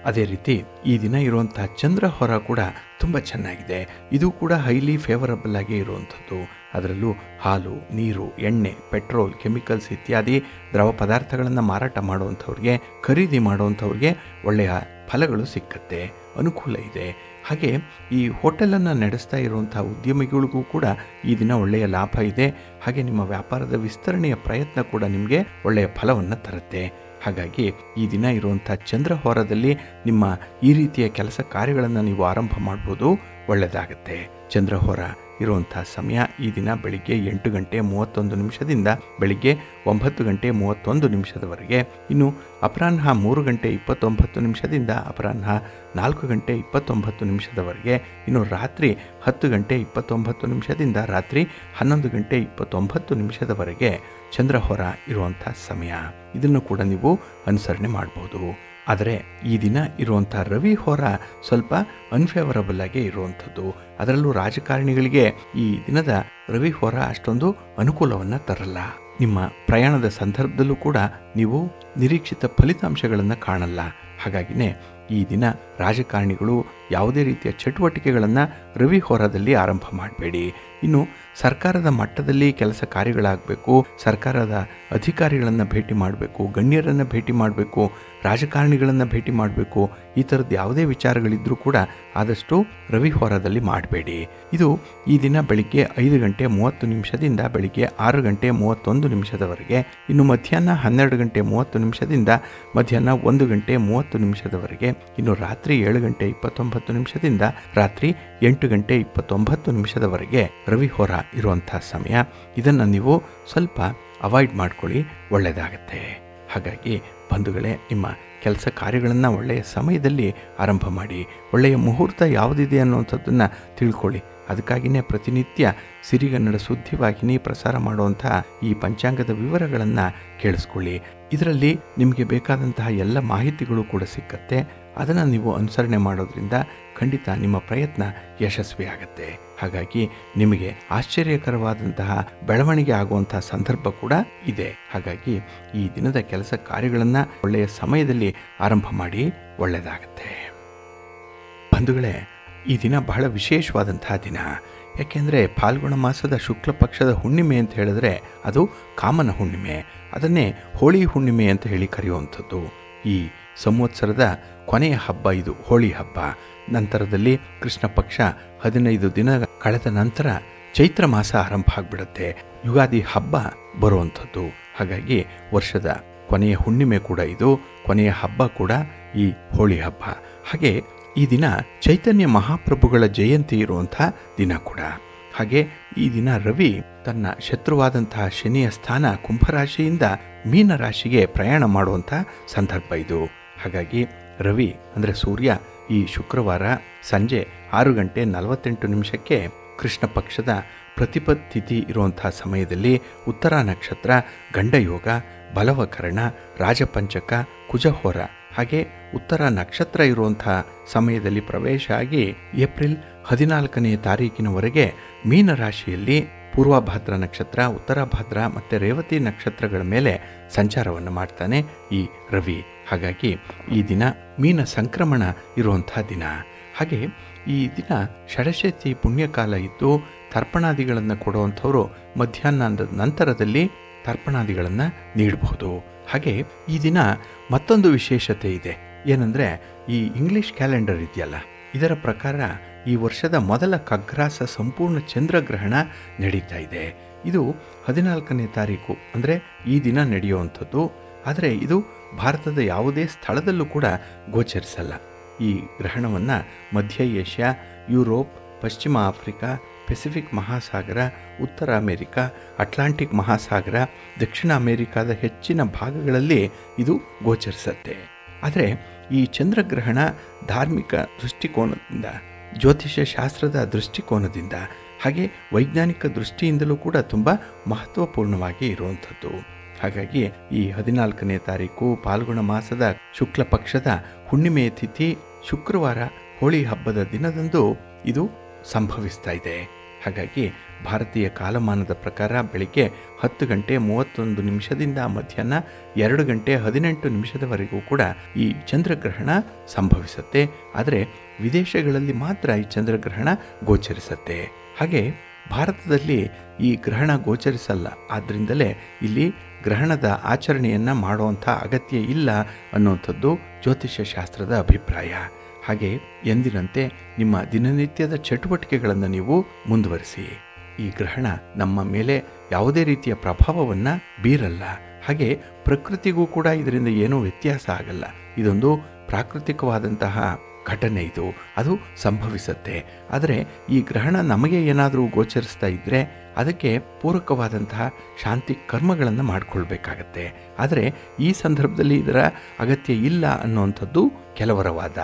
ಅದೇ ರೀತಿ ಈ ದಿನ ಇರುವಂಥ ಚಂದ್ರಹೋರ ಕೂಡ ತುಂಬ ಚೆನ್ನಾಗಿದೆ. ಇದು ಕೂಡ ಹೈಲಿ ಫೇವರಬಲ್ ಆಗಿ ಇರುವಂಥದ್ದು. ಅದರಲ್ಲೂ ಹಾಲು, ನೀರು, ಎಣ್ಣೆ, ಪೆಟ್ರೋಲ್, ಕೆಮಿಕಲ್ಸ್ ಇತ್ಯಾದಿ ದ್ರವ ಪದಾರ್ಥಗಳನ್ನು ಮಾರಾಟ ಮಾಡುವಂಥವ್ರಿಗೆ, ಖರೀದಿ ಮಾಡುವಂಥವ್ರಿಗೆ ಒಳ್ಳೆಯ ಫಲಗಳು ಸಿಕ್ಕತ್ತೆ, ಅನುಕೂಲ ಇದೆ. ಹಾಗೆ ಈ ಹೋಟೆಲನ್ನು ನಡೆಸ್ತಾ ಇರುವಂಥ ಉದ್ಯಮಿಗಳಿಗೂ ಕೂಡ ಈ ದಿನ ಒಳ್ಳೆಯ ಲಾಭ ಇದೆ. ಹಾಗೆ ನಿಮ್ಮ ವ್ಯಾಪಾರದ ವಿಸ್ತರಣೆಯ ಪ್ರಯತ್ನ ಕೂಡ ನಿಮಗೆ ಒಳ್ಳೆಯ ಫಲವನ್ನು ತರುತ್ತೆ. ಹಾಗಾಗಿ ಈ ದಿನ ಇರುವಂಥ ಚಂದ್ರಹೋರದಲ್ಲಿ ನಿಮ್ಮ ಈ ರೀತಿಯ ಕೆಲಸ ಕಾರ್ಯಗಳನ್ನು ನೀವು ಆರಂಭ ಮಾಡ್ಬೋದು, ಒಳ್ಳೆಯದಾಗುತ್ತೆ. ಚಂದ್ರಹೋರ ಇರುವಂಥ ಸಮಯ ಈ ದಿನ ಬೆಳಿಗ್ಗೆ 8 ಗಂಟೆ 31 ನಿಮಿಷದಿಂದ ಬೆಳಿಗ್ಗೆ 9 ಗಂಟೆ 31 ನಿಮಿಷದವರೆಗೆ. ಇನ್ನು ಅಪರಾಹ್ನ 3 ಗಂಟೆ 29 ನಿಮಿಷದಿಂದ ಅಪರಾಹ್ನ 4 ಗಂಟೆ 29 ನಿಮಿಷದವರೆಗೆ. ಇನ್ನು ರಾತ್ರಿ 10 ಗಂಟೆ 29 ನಿಮಿಷದಿಂದ ರಾತ್ರಿ 11 ಗಂಟೆ 29 ನಿಮಿಷದವರೆಗೆ ಚಂದ್ರಹೋರ ಇರುವಂಥ ಸಮಯ. ಇದನ್ನು ಕೂಡ ನೀವು ಅನುಸರಣೆ ಮಾಡ್ಬೋದು. ಆದರೆ ಈ ದಿನ ಇರುವಂಥ ರವಿ ಹೋರ ಸ್ವಲ್ಪ ಅನ್ಫೇವರಬಲ್ ಆಗೇ ಇರುವಂಥದ್ದು. ಅದರಲ್ಲೂ ರಾಜಕಾರಣಿಗಳಿಗೆ ಈ ದಿನದ ರವಿ ಹೋರ ಅಷ್ಟೊಂದು ಅನುಕೂಲವನ್ನು ತರಲ್ಲ. ನಿಮ್ಮ ಪ್ರಯಾಣದ ಸಂದರ್ಭದಲ್ಲೂ ಕೂಡ ನೀವು ನಿರೀಕ್ಷಿತ ಫಲಿತಾಂಶಗಳನ್ನು ಕಾಣಲ್ಲ. ಹಾಗಾಗಿನೇ ಈ ದಿನ ರಾಜಕಾರಣಿಗಳು ಯಾವುದೇ ರೀತಿಯ ಚಟುವಟಿಕೆಗಳನ್ನು ರವಿ ಹೋರಾದಲ್ಲಿ ಆರಂಭ ಮಾಡಬೇಡಿ. ಇನ್ನು ಸರ್ಕಾರದ ಮಟ್ಟದಲ್ಲಿ ಕೆಲಸ ಕಾರ್ಯಗಳಾಗಬೇಕು, ಸರ್ಕಾರದ ಅಧಿಕಾರಿಗಳನ್ನು ಭೇಟಿ ಮಾಡಬೇಕು, ಗಣ್ಯರನ್ನು ಭೇಟಿ ಮಾಡಬೇಕು, ರಾಜಕಾರಣಿಗಳನ್ನು ಭೇಟಿ ಮಾಡಬೇಕು. ಈ ಥರದ್ದು ಯಾವುದೇ ವಿಚಾರಗಳಿದ್ದರೂ ಕೂಡ ಆದಷ್ಟು ರವಿ ಹೋರಾದಲ್ಲಿ ಮಾಡಬೇಡಿ. ಇದು ಈ ದಿನ ಬೆಳಿಗ್ಗೆ 5 ಗಂಟೆ 30 ನಿಮಿಷದಿಂದ ಬೆಳಿಗ್ಗೆ 6 ಗಂಟೆ 31 ನಿಮಿಷದವರೆಗೆ. ಇನ್ನು ಮಧ್ಯಾಹ್ನ 12 ಗಂಟೆ 30 ನಿಮಿಷದಿಂದ ಮಧ್ಯಾಹ್ನ 1 ಗಂಟೆ 30 ನಿಮಿಷದವರೆಗೆ. ಇನ್ನು ರಾತ್ರಿ 7 ಗಂಟೆ 29 ನಿಮಿಷದಿಂದ ರಾತ್ರಿ 8 ಗಂಟೆ 29 ನಿಮಿಷದವರೆಗೆ ರವಿ ಹೋರ ಇರುವಂಥ ಸಮಯ. ಇದನ್ನು ನೀವು ಸ್ವಲ್ಪ ಅವಾಯ್ಡ್ ಮಾಡ್ಕೊಳ್ಳಿ, ಒಳ್ಳೆಯದಾಗತ್ತೆ. ಹಾಗಾಗಿ ಬಂಧುಗಳೇ, ನಿಮ್ಮ ಕೆಲಸ ಕಾರ್ಯಗಳನ್ನು ಒಳ್ಳೆಯ ಸಮಯದಲ್ಲಿ ಆರಂಭ ಮಾಡಿ. ಒಳ್ಳೆಯ ಮುಹೂರ್ತ ಯಾವುದಿದೆ ಅನ್ನುವಂಥದ್ದನ್ನು ತಿಳ್ಕೊಳ್ಳಿ. ಅದಕ್ಕಾಗಿಯೇ ಪ್ರತಿನಿತ್ಯ ಸಿರಿಗನ್ನಡ ಸುದ್ದಿವಾಹಿನಿ ಪ್ರಸಾರ ಮಾಡುವಂಥ ಈ ಪಂಚಾಂಗದ ವಿವರಗಳನ್ನು ಕೇಳಿಸ್ಕೊಳ್ಳಿ. ಇದರಲ್ಲಿ ನಿಮಗೆ ಬೇಕಾದಂತಹ ಎಲ್ಲ ಮಾಹಿತಿಗಳು ಕೂಡ ಸಿಕ್ಕತ್ತೆ. ಅದನ್ನು ನೀವು ಅನುಸರಣೆ ಮಾಡೋದ್ರಿಂದ ಖಂಡಿತ ನಿಮ್ಮ ಪ್ರಯತ್ನ ಯಶಸ್ವಿಯಾಗತ್ತೆ. ಹಾಗಾಗಿ ನಿಮಗೆ ಆಶ್ಚರ್ಯಕರವಾದಂತಹ ಬೆಳವಣಿಗೆ ಆಗುವಂತಹ ಸಂದರ್ಭ ಕೂಡ ಇದೆ. ಹಾಗಾಗಿ ಈ ದಿನದ ಕೆಲಸ ಕಾರ್ಯಗಳನ್ನು ಒಳ್ಳೆಯ ಸಮಯದಲ್ಲಿ ಆರಂಭ ಮಾಡಿ ಒಳ್ಳೆಯದಾಗತ್ತೆ. ಬಂಧುಗಳೇ, ಈ ದಿನ ಬಹಳ ವಿಶೇಷವಾದಂತಹ ದಿನ. ಯಾಕೆಂದರೆ ಫಾಲ್ಗುಣ ಮಾಸದ ಶುಕ್ಲ ಪಕ್ಷದ ಹುಣ್ಣಿಮೆ ಅಂತ ಹೇಳಿದ್ರೆ ಅದು ಕಾಮನ ಹುಣ್ಣಿಮೆ. ಅದನ್ನೇ ಹೋಳಿ ಹುಣ್ಣಿಮೆ ಅಂತ ಹೇಳಿ ಕರೆಯುವಂಥದ್ದು. ಈ ಸಂವತ್ಸರದ ಕೊನೆಯ ಹಬ್ಬ ಇದು ಹೋಳಿ ಹಬ್ಬ. ನಂತರದಲ್ಲಿ ಕೃಷ್ಣ ಪಕ್ಷ 15 ದಿನ ಕಳೆದ ನಂತರ ಚೈತ್ರ ಮಾಸ ಆರಂಭ ಆಗಿಬಿಡುತ್ತೆ. ಯುಗಾದಿ ಹಬ್ಬ ಬರುವಂಥದ್ದು. ಹಾಗಾಗಿ ವರ್ಷದ ಕೊನೆಯ ಹುಣ್ಣಿಮೆ ಕೂಡ ಇದು, ಕೊನೆಯ ಹಬ್ಬ ಕೂಡ ಈ ಹೋಳಿ ಹಬ್ಬ. ಹಾಗೆ ಈ ದಿನ ಚೈತನ್ಯ ಮಹಾಪ್ರಭುಗಳ ಜಯಂತಿ ಇರುವಂಥ ದಿನ ಕೂಡ. ಹಾಗೆ ಈ ದಿನ ರವಿ ತನ್ನ ಶತ್ರುವಾದಂತಹ ಶನಿಯ ಸ್ಥಾನ ಕುಂಭರಾಶಿಯಿಂದ ಮೀನರಾಶಿಗೆ ಪ್ರಯಾಣ ಮಾಡುವಂಥ ಸಂದರ್ಭ ಇದು. ಹಾಗಾಗಿ ರವಿ ಅಂದರೆ ಸೂರ್ಯ ಈ ಶುಕ್ರವಾರ ಸಂಜೆ 6:48 ಕೃಷ್ಣ ಪಕ್ಷದ ಪ್ರತಿಪತ್ ತಿಥಿ ಇರುವಂತಹ ಸಮಯದಲ್ಲಿ ಉತ್ತರ ನಕ್ಷತ್ರ, ಗಂಡಯೋಗ, ಬಲವಕರಣ, ರಾಜಪಂಚಕ, ಕುಜಹೋರ ಹಾಗೆ ಉತ್ತರ ನಕ್ಷತ್ರ ಇರುವಂಥ ಸಮಯದಲ್ಲಿ ಪ್ರವೇಶ ಆಗಿ ಏಪ್ರಿಲ್ 14 ಮೀನರಾಶಿಯಲ್ಲಿ ಪೂರ್ವಭಾದ್ರ ನಕ್ಷತ್ರ, ಉತ್ತರ ಭಾದ್ರ ಮತ್ತು ರೇವತಿ ನಕ್ಷತ್ರಗಳ ಮೇಲೆ ಸಂಚಾರವನ್ನು ಮಾಡ್ತಾನೆ ಈ ರವಿ. ಹಾಗಾಗಿ ಈ ದಿನ ಮೀನ ಸಂಕ್ರಮಣ ಇರುವಂಥ ದಿನ. ಹಾಗೆ ಈ ದಿನ ಷಡಶತಿ ಪುಣ್ಯಕಾಲ ಇದ್ದು ತರ್ಪಣಾದಿಗಳನ್ನು ಕೊಡುವಂಥವರು ಮಧ್ಯಾಹ್ನದ ನಂತರದಲ್ಲಿ ತರ್ಪಣಾದಿಗಳನ್ನು ನೀಡಬಹುದು. ಹಾಗೆ ಈ ದಿನ ಮತ್ತೊಂದು ವಿಶೇಷತೆ ಇದೆ. ಏನಂದರೆ ಈ ಇಂಗ್ಲಿಷ್ ಕ್ಯಾಲೆಂಡರ್ ಇದೆಯಲ್ಲ, ಇದರ ಪ್ರಕಾರ ಈ ವರ್ಷದ ಮೊದಲ ಖಗ್ರಾಸ ಸಂಪೂರ್ಣ ಚಂದ್ರಗ್ರಹಣ ನಡೀತಾ ಇದೆ. ಇದು 14 ಅಂದರೆ ಈ ದಿನ ನಡೆಯುವಂಥದ್ದು. ಆದರೆ ಇದು ಭಾರತದ ಯಾವುದೇ ಸ್ಥಳದಲ್ಲೂ ಕೂಡ ಗೋಚರಿಸಲ್ಲ. ಈ ಗ್ರಹಣವನ್ನು ಮಧ್ಯ ಏಷ್ಯಾ, ಯುರೋಪ್, ಪಶ್ಚಿಮ ಆಫ್ರಿಕಾ, ಪೆಸಿಫಿಕ್ ಮಹಾಸಾಗರ, ಉತ್ತರ ಅಮೆರಿಕ, ಅಟ್ಲಾಂಟಿಕ್ ಮಹಾಸಾಗರ, ದಕ್ಷಿಣ ಅಮೆರಿಕಾದ ಹೆಚ್ಚಿನ ಭಾಗಗಳಲ್ಲಿ ಇದು ಗೋಚರಿಸುತ್ತೆ. ಆದರೆ ಈ ಚಂದ್ರಗ್ರಹಣ ಧಾರ್ಮಿಕ ದೃಷ್ಟಿಕೋನದಿಂದ, ಜ್ಯೋತಿಷ್ಯ ಶಾಸ್ತ್ರದ ದೃಷ್ಟಿಕೋನದಿಂದ ಹಾಗೆ ವೈಜ್ಞಾನಿಕ ದೃಷ್ಟಿಯಿಂದಲೂ ಕೂಡ ತುಂಬ ಮಹತ್ವಪೂರ್ಣವಾಗಿ ಇರುವಂಥದ್ದು. ಹಾಗಾಗಿ ಈ 14 ಫಾಲ್ಗುಣ ಮಾಸದ ಶುಕ್ಲ ಪಕ್ಷದ ಹುಣ್ಣಿಮೆಯ ತಿಥಿ ಶುಕ್ರವಾರ ಹೋಳಿ ಹಬ್ಬದ ದಿನದಂದು ಇದು ಸಂಭವಿಸ್ತಾ ಇದೆ. ಹಾಗಾಗಿ ಭಾರತೀಯ ಕಾಲಮಾನದ ಪ್ರಕಾರ ಬೆಳಿಗ್ಗೆ 10:31 ಮಧ್ಯಾಹ್ನ 2:18 ಕೂಡ ಈ ಚಂದ್ರಗ್ರಹಣ ಸಂಭವಿಸುತ್ತೆ. ಆದರೆ ವಿದೇಶಗಳಲ್ಲಿ ಮಾತ್ರ ಈ ಚಂದ್ರಗ್ರಹಣ ಗೋಚರಿಸುತ್ತೆ. ಹಾಗೆ ಭಾರತದಲ್ಲಿ ಈ ಗ್ರಹಣ ಗೋಚರಿಸಲ್ಲ. ಆದ್ದರಿಂದಲೇ ಇಲ್ಲಿ ಗ್ರಹಣದ ಆಚರಣೆಯನ್ನು ಮಾಡುವಂಥ ಅಗತ್ಯ ಇಲ್ಲ ಅನ್ನುವಂಥದ್ದು ಜ್ಯೋತಿಷ್ಯ ಶಾಸ್ತ್ರದ ಅಭಿಪ್ರಾಯ. ಹಾಗೆ ಎಂದಿನಂತೆ ನಿಮ್ಮ ದಿನನಿತ್ಯದ ಚಟುವಟಿಕೆಗಳನ್ನು ನೀವು ಮುಂದುವರಿಸಿ. ಈ ಗ್ರಹಣ ನಮ್ಮ ಮೇಲೆ ಯಾವುದೇ ರೀತಿಯ ಪ್ರಭಾವವನ್ನು ಬೀರಲ್ಲ. ಹಾಗೆ ಪ್ರಕೃತಿಗೂ ಕೂಡ ಇದರಿಂದ ಏನೂ ವ್ಯತ್ಯಾಸ ಆಗಲ್ಲ. ಇದೊಂದು ಪ್ರಾಕೃತಿಕವಾದಂತಹ ಘಟನೆ, ಇದು ಅದು ಸಂಭವಿಸುತ್ತೆ. ಆದರೆ ಈ ಗ್ರಹಣ ನಮಗೆ ಏನಾದರೂ ಗೋಚರಿಸ್ತಾ ಇದ್ದರೆ ಅದಕ್ಕೆ ಪೂರಕವಾದಂತಹ ಶಾಂತಿ ಕರ್ಮಗಳನ್ನು ಮಾಡಿಕೊಳ್ಬೇಕಾಗತ್ತೆ. ಆದರೆ ಈ ಸಂದರ್ಭದಲ್ಲಿ ಇದರ ಅಗತ್ಯ ಇಲ್ಲ ಅನ್ನುವಂಥದ್ದು ಕೆಲವರ ವಾದ.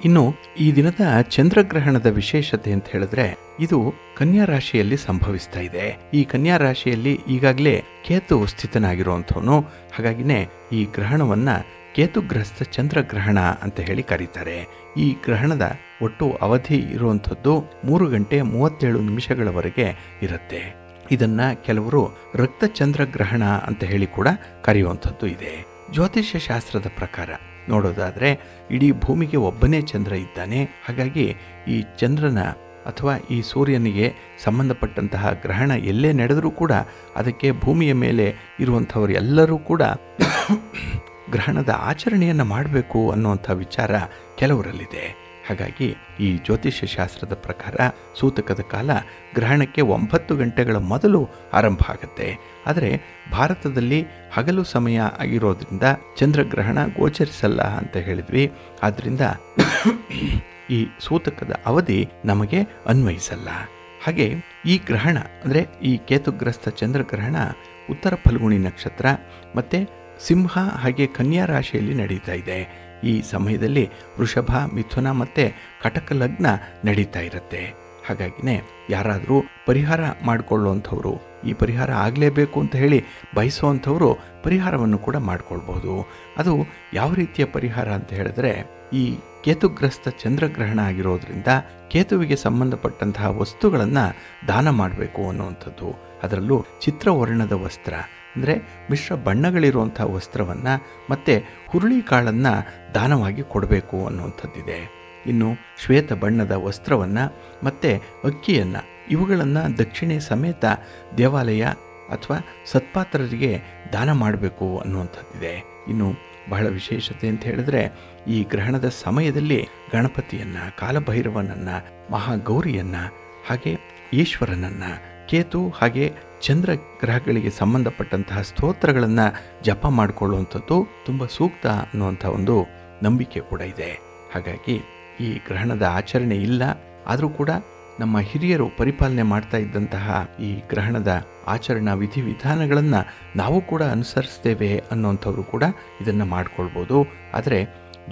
ಇನ್ನು ಈ ದಿನದ ಚಂದ್ರಗ್ರಹಣದ ವಿಶೇಷತೆ ಅಂತ ಹೇಳಿದ್ರೆ ಇದು ಕನ್ಯಾ ರಾಶಿಯಲ್ಲಿ ಸಂಭವಿಸ್ತಾ ಇದೆ. ಈ ಕನ್ಯಾ ರಾಶಿಯಲ್ಲಿ ಈಗಾಗಲೇ ಕೇತು ಸ್ಥಿತನಾಗಿರುವಂಥವನು. ಹಾಗಾಗಿನೇ ಈ ಗ್ರಹಣವನ್ನ ಕೇತುಗ್ರಸ್ತ ಚಂದ್ರಗ್ರಹಣ ಅಂತ ಹೇಳಿ ಕರೀತಾರೆ. ಈ ಗ್ರಹಣದ ಒಟ್ಟು ಅವಧಿ ಇರುವಂಥದ್ದು 3:37 ಇರುತ್ತೆ. ಇದನ್ನ ಕೆಲವರು ರಕ್ತ ಚಂದ್ರಗ್ರಹಣ ಅಂತ ಹೇಳಿ ಕೂಡ ಕರೆಯುವಂಥದ್ದು ಇದೆ. ಜ್ಯೋತಿಷ್ಯ ಶಾಸ್ತ್ರದ ಪ್ರಕಾರ ನೋಡೋದಾದರೆ ಇಡೀ ಭೂಮಿಗೆ ಒಬ್ಬನೇ ಚಂದ್ರ ಇದ್ದಾನೆ. ಹಾಗಾಗಿ ಈ ಚಂದ್ರನ ಅಥವಾ ಈ ಸೂರ್ಯನಿಗೆ ಸಂಬಂಧಪಟ್ಟಂತಹ ಗ್ರಹಣ ಎಲ್ಲೇ ನಡೆದರೂ ಕೂಡ ಅದಕ್ಕೆ ಭೂಮಿಯ ಮೇಲೆ ಇರುವಂಥವರು ಎಲ್ಲರೂ ಕೂಡ ಗ್ರಹಣದ ಆಚರಣೆಯನ್ನು ಮಾಡಬೇಕು ಅನ್ನುವಂಥ ವಿಚಾರ ಕೆಲವರಲ್ಲಿದೆ. ಹಾಗಾಗಿ ಈ ಜ್ಯೋತಿಷ್ಯ ಶಾಸ್ತ್ರದ ಪ್ರಕಾರ ಸೂತಕದ ಕಾಲ ಗ್ರಹಣಕ್ಕೆ 9 ಗಂಟೆಗಳ ಮೊದಲು ಆರಂಭ ಆಗುತ್ತೆ. ಆದರೆ ಭಾರತದಲ್ಲಿ ಹಗಲು ಸಮಯ ಆಗಿರೋದ್ರಿಂದ ಚಂದ್ರಗ್ರಹಣ ಗೋಚರಿಸಲ್ಲ ಅಂತ ಹೇಳಿದ್ವಿ. ಆದ್ದರಿಂದ ಈ ಸೂತಕದ ಅವಧಿ ನಮಗೆ ಅನ್ವಯಿಸಲ್ಲ. ಹಾಗೆ ಈ ಗ್ರಹಣ ಅಂದರೆ ಈ ಕೇತುಗ್ರಸ್ತ ಚಂದ್ರಗ್ರಹಣ ಉತ್ತರ ಫಲ್ಗುಣಿ ನಕ್ಷತ್ರ ಮತ್ತು ಸಿಂಹ ಹಾಗೆ ಕನ್ಯಾ ರಾಶಿಯಲ್ಲಿ ನಡೀತಾ ಇದೆ. ಈ ಸಮಯದಲ್ಲಿ ವೃಷಭ, ಮಿಥುನ ಮತ್ತು ಕಟಕ ಲಗ್ನ ನಡೀತಾ ಇರುತ್ತೆ. ಹಾಗಾಗಿನೇ ಯಾರಾದರೂ ಪರಿಹಾರ ಮಾಡಿಕೊಳ್ಳುವಂಥವ್ರು, ಈ ಪರಿಹಾರ ಆಗಲೇಬೇಕು ಅಂತ ಹೇಳಿ ಬಯಸುವಂಥವರು ಪರಿಹಾರವನ್ನು ಕೂಡ ಮಾಡಿಕೊಳ್ಬಹುದು. ಅದು ಯಾವ ರೀತಿಯ ಪರಿಹಾರ ಅಂತ ಹೇಳಿದ್ರೆ, ಈ ಕೇತುಗ್ರಸ್ತ ಚಂದ್ರಗ್ರಹಣ ಆಗಿರೋದ್ರಿಂದ ಕೇತುವಿಗೆ ಸಂಬಂಧಪಟ್ಟಂತಹ ವಸ್ತುಗಳನ್ನು ದಾನ ಮಾಡಬೇಕು ಅನ್ನುವಂಥದ್ದು. ಅದರಲ್ಲೂ ಚಿತ್ರವರ್ಣದ ವಸ್ತ್ರ ಅಂದರೆ ಮಿಶ್ರ ಬಣ್ಣಗಳಿರುವಂಥ ವಸ್ತ್ರವನ್ನು ಮತ್ತು ಹುರುಳಿಕಾಳನ್ನು ದಾನವಾಗಿ ಕೊಡಬೇಕು ಅನ್ನುವಂಥದ್ದಿದೆ. ಇನ್ನು ಶ್ವೇತ ಬಣ್ಣದ ವಸ್ತ್ರವನ್ನು ಮತ್ತು ಅಕ್ಕಿಯನ್ನು ಇವುಗಳನ್ನು ದಕ್ಷಿಣೆ ಸಮೇತ ದೇವಾಲಯ ಅಥವಾ ಸತ್ಪಾತ್ರರಿಗೆ ದಾನ ಮಾಡಬೇಕು ಅನ್ನುವಂಥದ್ದಿದೆ. ಇನ್ನು ಬಹಳ ವಿಶೇಷತೆ ಅಂತ ಹೇಳಿದ್ರೆ ಈ ಗ್ರಹಣದ ಸಮಯದಲ್ಲಿ ಗಣಪತಿಯನ್ನು, ಕಾಲಭೈರವನನ್ನು, ಮಹಾಗೌರಿಯನ್ನು, ಹಾಗೆ ಈಶ್ವರನನ್ನು, ಕೇತು ಹಾಗೆ ಚಂದ್ರ ಗ್ರಹಗಳಿಗೆ ಸಂಬಂಧಪಟ್ಟಂತಹ ಸ್ತೋತ್ರಗಳನ್ನು ಜಪ ಮಾಡಿಕೊಳ್ಳುವಂಥದ್ದು ತುಂಬ ಸೂಕ್ತ ಅನ್ನುವಂಥ ಒಂದು ನಂಬಿಕೆ ಕೂಡ ಇದೆ. ಹಾಗಾಗಿ ಈ ಗ್ರಹಣದ ಆಚರಣೆ ಇಲ್ಲ, ಆದರೂ ಕೂಡ ನಮ್ಮ ಹಿರಿಯರು ಪರಿಪಾಲನೆ ಮಾಡ್ತಾ ಇದ್ದಂತಹ ಈ ಗ್ರಹಣದ ಆಚರಣಾ ವಿಧಿವಿಧಾನಗಳನ್ನು ನಾವು ಕೂಡ ಅನುಸರಿಸ್ತೇವೆ ಅನ್ನುವಂಥವ್ರು ಕೂಡ ಇದನ್ನು ಮಾಡಿಕೊಳ್ಬೋದು. ಆದರೆ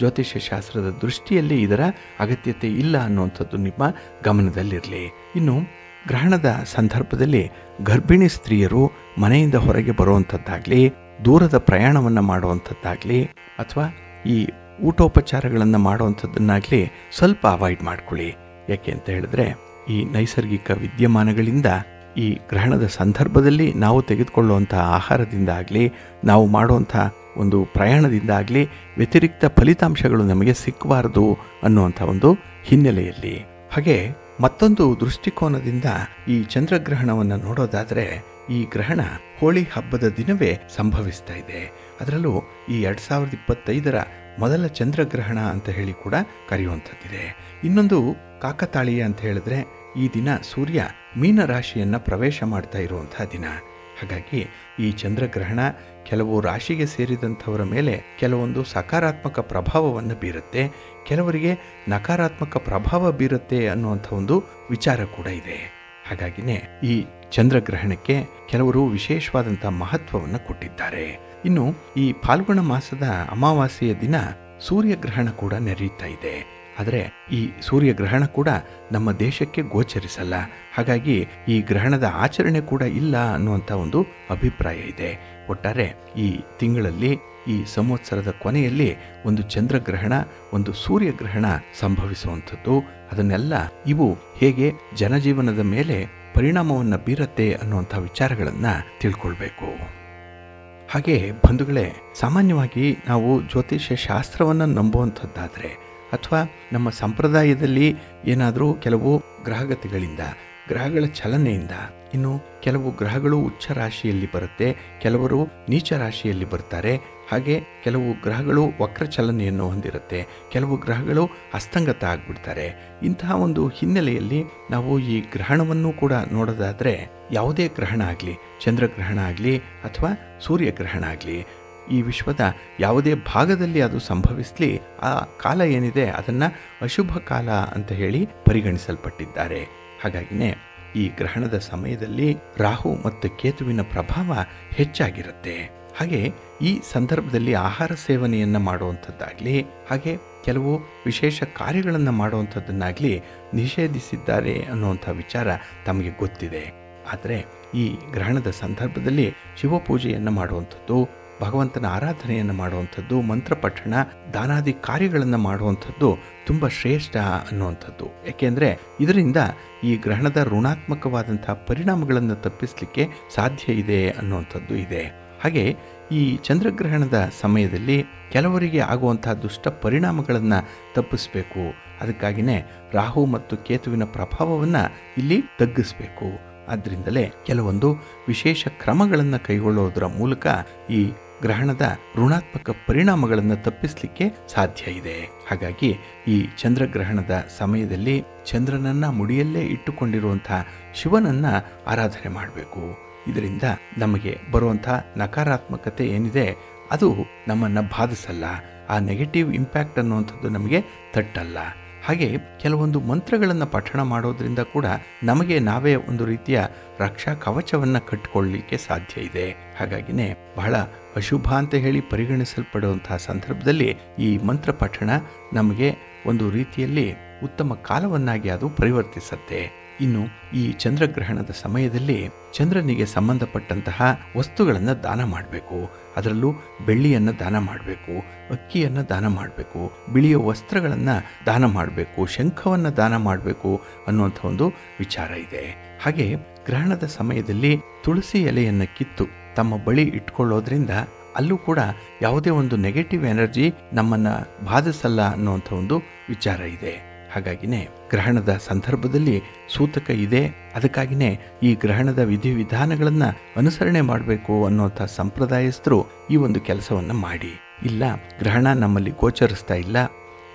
ಜ್ಯೋತಿಷ್ಯ ಶಾಸ್ತ್ರದ ದೃಷ್ಟಿಯಲ್ಲಿ ಇದರ ಅಗತ್ಯತೆ ಇಲ್ಲ ಅನ್ನುವಂಥದ್ದು ನಿಮ್ಮ ಗಮನದಲ್ಲಿರಲಿ. ಇನ್ನು ಗ್ರಹಣದ ಸಂದರ್ಭದಲ್ಲಿ ಗರ್ಭಿಣಿ ಸ್ತ್ರೀಯರು ಮನೆಯಿಂದ ಹೊರಗೆ ಬರುವಂಥದ್ದಾಗಲಿ, ದೂರದ ಪ್ರಯಾಣವನ್ನು ಮಾಡುವಂಥದ್ದಾಗಲಿ ಅಥವಾ ಈ ಊಟೋಪಚಾರಗಳನ್ನು ಮಾಡುವಂಥದ್ದನ್ನಾಗಲಿ ಸ್ವಲ್ಪ ಅವಾಯ್ಡ್ ಮಾಡ್ಕೊಳ್ಳಿ. ಯಾಕೆ ಅಂತ ಹೇಳಿದ್ರೆ ಈ ನೈಸರ್ಗಿಕ ವಿದ್ಯಮಾನಗಳಿಂದ ಈ ಗ್ರಹಣದ ಸಂದರ್ಭದಲ್ಲಿ ನಾವು ತೆಗೆದುಕೊಳ್ಳುವಂಥ ಆಹಾರದಿಂದ ಆಗಲಿ, ನಾವು ಮಾಡುವಂಥ ಒಂದು ಪ್ರಯಾಣದಿಂದ ಆಗಲಿ ವ್ಯತಿರಿಕ್ತ ಫಲಿತಾಂಶಗಳು ನಮಗೆ ಸಿಕ್ಕಬಾರದು ಅನ್ನುವಂಥ ಒಂದು ಹಿನ್ನೆಲೆಯಲ್ಲಿ. ಹಾಗೆ ಮತ್ತೊಂದು ದೃಷ್ಟಿಕೋನದಿಂದ ಈ ಚಂದ್ರಗ್ರಹಣವನ್ನು ನೋಡೋದಾದರೆ ಈ ಗ್ರಹಣ ಹೋಳಿ ಹಬ್ಬದ ದಿನವೇ ಸಂಭವಿಸ್ತಾ ಇದೆ. ಅದರಲ್ಲೂ ಈ 2025ರ ಮೊದಲ ಚಂದ್ರಗ್ರಹಣ ಅಂತ ಹೇಳಿ ಕೂಡ ಕರೆಯುವಂಥದ್ದಿದೆ. ಇನ್ನೊಂದು ಕಾಕತಾಳೀಯ ಅಂತ ಹೇಳಿದ್ರೆ ಈ ದಿನ ಸೂರ್ಯ ಮೀನ ರಾಶಿಯನ್ನು ಪ್ರವೇಶ ಮಾಡ್ತಾ ಇರುವಂತಹ ದಿನ. ಹಾಗಾಗಿ ಈ ಚಂದ್ರಗ್ರಹಣ ಕೆಲವು ರಾಶಿಗೆ ಸೇರಿದಂಥವರ ಮೇಲೆ ಕೆಲವೊಂದು ಸಕಾರಾತ್ಮಕ ಪ್ರಭಾವವನ್ನು ಬೀರುತ್ತೆ, ಕೆಲವರಿಗೆ ನಕಾರಾತ್ಮಕ ಪ್ರಭಾವ ಬೀರುತ್ತೆ ಅನ್ನುವಂಥ ಒಂದು ವಿಚಾರ ಕೂಡ ಇದೆ. ಹಾಗಾಗಿನೇ ಈ ಚಂದ್ರಗ್ರಹಣಕ್ಕೆ ಕೆಲವರು ವಿಶೇಷವಾದಂಥ ಮಹತ್ವವನ್ನು ಕೊಟ್ಟಿದ್ದಾರೆ. ಇನ್ನು ಈ ಫಾಲ್ಗುಣ ಮಾಸದ ಅಮಾವಾಸ್ಯೆಯ ದಿನ ಸೂರ್ಯಗ್ರಹಣ ಕೂಡ ನಡೆಯುತ್ತಾ ಇದೆ. ಆದರೆ ಈ ಸೂರ್ಯಗ್ರಹಣ ಕೂಡ ನಮ್ಮ ದೇಶಕ್ಕೆ ಗೋಚರಿಸಲ್ಲ. ಹಾಗಾಗಿ ಈ ಗ್ರಹಣದ ಆಚರಣೆ ಕೂಡ ಇಲ್ಲ ಅನ್ನುವಂಥ ಒಂದು ಅಭಿಪ್ರಾಯ ಇದೆ. ಒಟ್ಟಾರೆ ಈ ತಿಂಗಳಲ್ಲಿ ಈ ಸಂವತ್ಸರದ ಕೊನೆಯಲ್ಲಿ ಒಂದು ಚಂದ್ರಗ್ರಹಣ, ಒಂದು ಸೂರ್ಯಗ್ರಹಣ ಸಂಭವಿಸುವಂಥದ್ದು. ಅದನ್ನೆಲ್ಲ ಇವು ಹೇಗೆ ಜನಜೀವನದ ಮೇಲೆ ಪರಿಣಾಮವನ್ನು ಬೀರತ್ತೆ ಅನ್ನುವಂಥ ವಿಚಾರಗಳನ್ನು ತಿಳ್ಕೊಳ್ಬೇಕು. ಹಾಗೆ ಬಂಧುಗಳೇ, ಸಾಮಾನ್ಯವಾಗಿ ನಾವು ಜ್ಯೋತಿಷ್ಯ ಶಾಸ್ತ್ರವನ್ನು ನಂಬುವಂಥದ್ದಾದರೆ ಅಥವಾ ನಮ್ಮ ಸಂಪ್ರದಾಯದಲ್ಲಿ ಏನಾದರೂ ಕೆಲವು ಗ್ರಹಗತಿಗಳಿಂದ, ಗ್ರಹಗಳ ಚಲನೆಯಿಂದ, ಇನ್ನು ಕೆಲವು ಗ್ರಹಗಳು ಉಚ್ಚ ರಾಶಿಯಲ್ಲಿ ಬರುತ್ತೆ, ಕೆಲವರು ನೀಚ ರಾಶಿಯಲ್ಲಿ ಬರ್ತಾರೆ, ಹಾಗೆ ಕೆಲವು ಗ್ರಹಗಳು ವಕ್ರ ಚಲನೆಯನ್ನು ಹೊಂದಿರುತ್ತೆ, ಕೆಲವು ಗ್ರಹಗಳು ಅಸ್ತಂಗತ ಆಗಿಬಿಡ್ತಾರೆ. ಇಂತಹ ಒಂದು ಹಿನ್ನೆಲೆಯಲ್ಲಿ ನಾವು ಈ ಗ್ರಹಣವನ್ನು ಕೂಡ ನೋಡೋದಾದರೆ ಯಾವುದೇ ಗ್ರಹಣ ಆಗಲಿ, ಚಂದ್ರಗ್ರಹಣ ಆಗಲಿ ಅಥವಾ ಸೂರ್ಯಗ್ರಹಣ ಆಗಲಿ, ಈ ವಿಶ್ವದ ಯಾವುದೇ ಭಾಗದಲ್ಲಿ ಅದು ಸಂಭವಿಸಲಿ, ಆ ಕಾಲ ಏನಿದೆ ಅದನ್ನು ಅಶುಭ ಕಾಲ ಅಂತ ಹೇಳಿ ಪರಿಗಣಿಸಲ್ಪಟ್ಟಿದ್ದಾರೆ. ಹಾಗಾಗಿನೇ ಈ ಗ್ರಹಣದ ಸಮಯದಲ್ಲಿ ರಾಹು ಮತ್ತು ಕೇತುವಿನ ಪ್ರಭಾವ ಹೆಚ್ಚಾಗಿರುತ್ತೆ. ಹಾಗೆ ಈ ಸಂದರ್ಭದಲ್ಲಿ ಆಹಾರ ಸೇವನೆಯನ್ನು ಮಾಡುವಂಥದ್ದಾಗಲಿ, ಹಾಗೆ ಕೆಲವು ವಿಶೇಷ ಕಾರ್ಯಗಳನ್ನು ಮಾಡುವಂಥದ್ದನ್ನಾಗಲಿ ನಿಷೇಧಿಸಿದ್ದಾರೆ ಅನ್ನುವಂಥ ವಿಚಾರ ತಮಗೆ ಗೊತ್ತಿದೆ. ಆದರೆ ಈ ಗ್ರಹಣದ ಸಂದರ್ಭದಲ್ಲಿ ಶಿವಪೂಜೆಯನ್ನು ಮಾಡುವಂಥದ್ದು, ಭಗವಂತನ ಆರಾಧನೆಯನ್ನು ಮಾಡುವಂಥದ್ದು, ಮಂತ್ರಪಠಣ, ದಾನಾದಿ ಕಾರ್ಯಗಳನ್ನು ಮಾಡುವಂಥದ್ದು ತುಂಬ ಶ್ರೇಷ್ಠ ಅನ್ನುವಂಥದ್ದು. ಏಕೆಂದರೆ ಇದರಿಂದ ಈ ಗ್ರಹಣದ ಋಣಾತ್ಮಕವಾದಂಥ ಪರಿಣಾಮಗಳನ್ನು ತಪ್ಪಿಸಲಿಕ್ಕೆ ಸಾಧ್ಯ ಇದೆ ಅನ್ನುವಂಥದ್ದು ಇದೆ. ಹಾಗೆ ಈ ಚಂದ್ರಗ್ರಹಣದ ಸಮಯದಲ್ಲಿ ಕೆಲವರಿಗೆ ಆಗುವಂಥ ದುಷ್ಟ ಪರಿಣಾಮಗಳನ್ನು ತಪ್ಪಿಸಬೇಕು. ಅದಕ್ಕಾಗಿಯೇ ರಾಹು ಮತ್ತು ಕೇತುವಿನ ಪ್ರಭಾವವನ್ನು ಇಲ್ಲಿ ತಗ್ಗಿಸಬೇಕು. ಆದ್ದರಿಂದಲೇ ಕೆಲವೊಂದು ವಿಶೇಷ ಕ್ರಮಗಳನ್ನು ಕೈಗೊಳ್ಳುವುದರ ಮೂಲಕ ಈ ಗ್ರಹಣದ ಋಣಾತ್ಮಕ ಪರಿಣಾಮಗಳನ್ನು ತಪ್ಪಿಸಲಿಕ್ಕೆ ಸಾಧ್ಯ ಇದೆ. ಹಾಗಾಗಿ ಈ ಚಂದ್ರಗ್ರಹಣದ ಸಮಯದಲ್ಲಿ ಚಂದ್ರನನ್ನ ಮುಡಿಯಲ್ಲೇ ಇಟ್ಟುಕೊಂಡಿರುವಂಥ ಶಿವನನ್ನ ಆರಾಧನೆ ಮಾಡಬೇಕು. ಇದರಿಂದ ನಮಗೆ ಬರುವಂಥ ನಕಾರಾತ್ಮಕತೆ ಏನಿದೆ ಅದು ನಮ್ಮನ್ನು ಬಾಧಿಸಲ್ಲ. ಆ ನೆಗೆಟಿವ್ ಇಂಪ್ಯಾಕ್ಟ್ ಅನ್ನುವಂಥದ್ದು ನಮಗೆ ತಟ್ಟಲ್ಲ. ಹಾಗೆ ಕೆಲವೊಂದು ಮಂತ್ರಗಳನ್ನು ಪಠಣ ಮಾಡೋದ್ರಿಂದ ಕೂಡ ನಮಗೆ ನಾವೇ ಒಂದು ರೀತಿಯ ರಕ್ಷಾ ಕವಚವನ್ನು ಕಟ್ಟಿಕೊಳ್ಳಲಿಕ್ಕೆ ಸಾಧ್ಯ ಇದೆ. ಹಾಗಾಗಿನೇ ಬಹಳ ಅಶುಭ ಅಂತ ಹೇಳಿ ಪರಿಗಣಿಸಲ್ಪಡುವಂತಹ ಸಂದರ್ಭದಲ್ಲಿ ಈ ಮಂತ್ರ ಪಠಣ ನಮಗೆ ಒಂದು ರೀತಿಯಲ್ಲಿ ಉತ್ತಮ ಕಾಲವನ್ನಾಗಿ ಅದು ಪರಿವರ್ತಿಸುತ್ತೆ. ಇನ್ನು ಈ ಚಂದ್ರಗ್ರಹಣದ ಸಮಯದಲ್ಲಿ ಚಂದ್ರನಿಗೆ ಸಂಬಂಧಪಟ್ಟಂತಹ ವಸ್ತುಗಳನ್ನು ದಾನ ಮಾಡಬೇಕು. ಅದರಲ್ಲೂ ಬೆಳ್ಳಿಯನ್ನು ದಾನ ಮಾಡಬೇಕು, ಅಕ್ಕಿಯನ್ನು ದಾನ ಮಾಡಬೇಕು, ಬಿಳಿಯ ವಸ್ತ್ರಗಳನ್ನು ದಾನ ಮಾಡಬೇಕು, ಶಂಖವನ್ನು ದಾನ ಮಾಡಬೇಕು ಅನ್ನುವಂಥ ಒಂದು ವಿಚಾರ ಇದೆ. ಹಾಗೆ ಗ್ರಹಣದ ಸಮಯದಲ್ಲಿ ತುಳಸಿ ಎಲೆಯನ್ನು ಕಿತ್ತು ತಮ್ಮ ಬಳಿ ಇಟ್ಕೊಳ್ಳೋದ್ರಿಂದ ಅಲ್ಲೂ ಕೂಡ ಯಾವುದೇ ಒಂದು ನೆಗೆಟಿವ್ ಎನರ್ಜಿ ನಮ್ಮನ್ನು ಬಾಧಿಸಲ್ಲ ಅನ್ನುವಂಥ ಒಂದು ವಿಚಾರ ಇದೆ. ಹಾಗಾಗಿನೇ ಗ್ರಹಣದ ಸಂದರ್ಭದಲ್ಲಿ ಸೂತಕ ಇದೆ. ಅದಕ್ಕಾಗಿಯೇ ಈ ಗ್ರಹಣದ ವಿಧಿವಿಧಾನಗಳನ್ನು ಅನುಸರಣೆ ಮಾಡಬೇಕು ಅನ್ನುವಂಥ ಸಂಪ್ರದಾಯಸ್ಥರು ಈ ಒಂದು ಕೆಲಸವನ್ನು ಮಾಡಿ. ಇಲ್ಲ, ಗ್ರಹಣ ನಮ್ಮಲ್ಲಿ ಗೋಚರಿಸ್ತಾ ಇಲ್ಲ,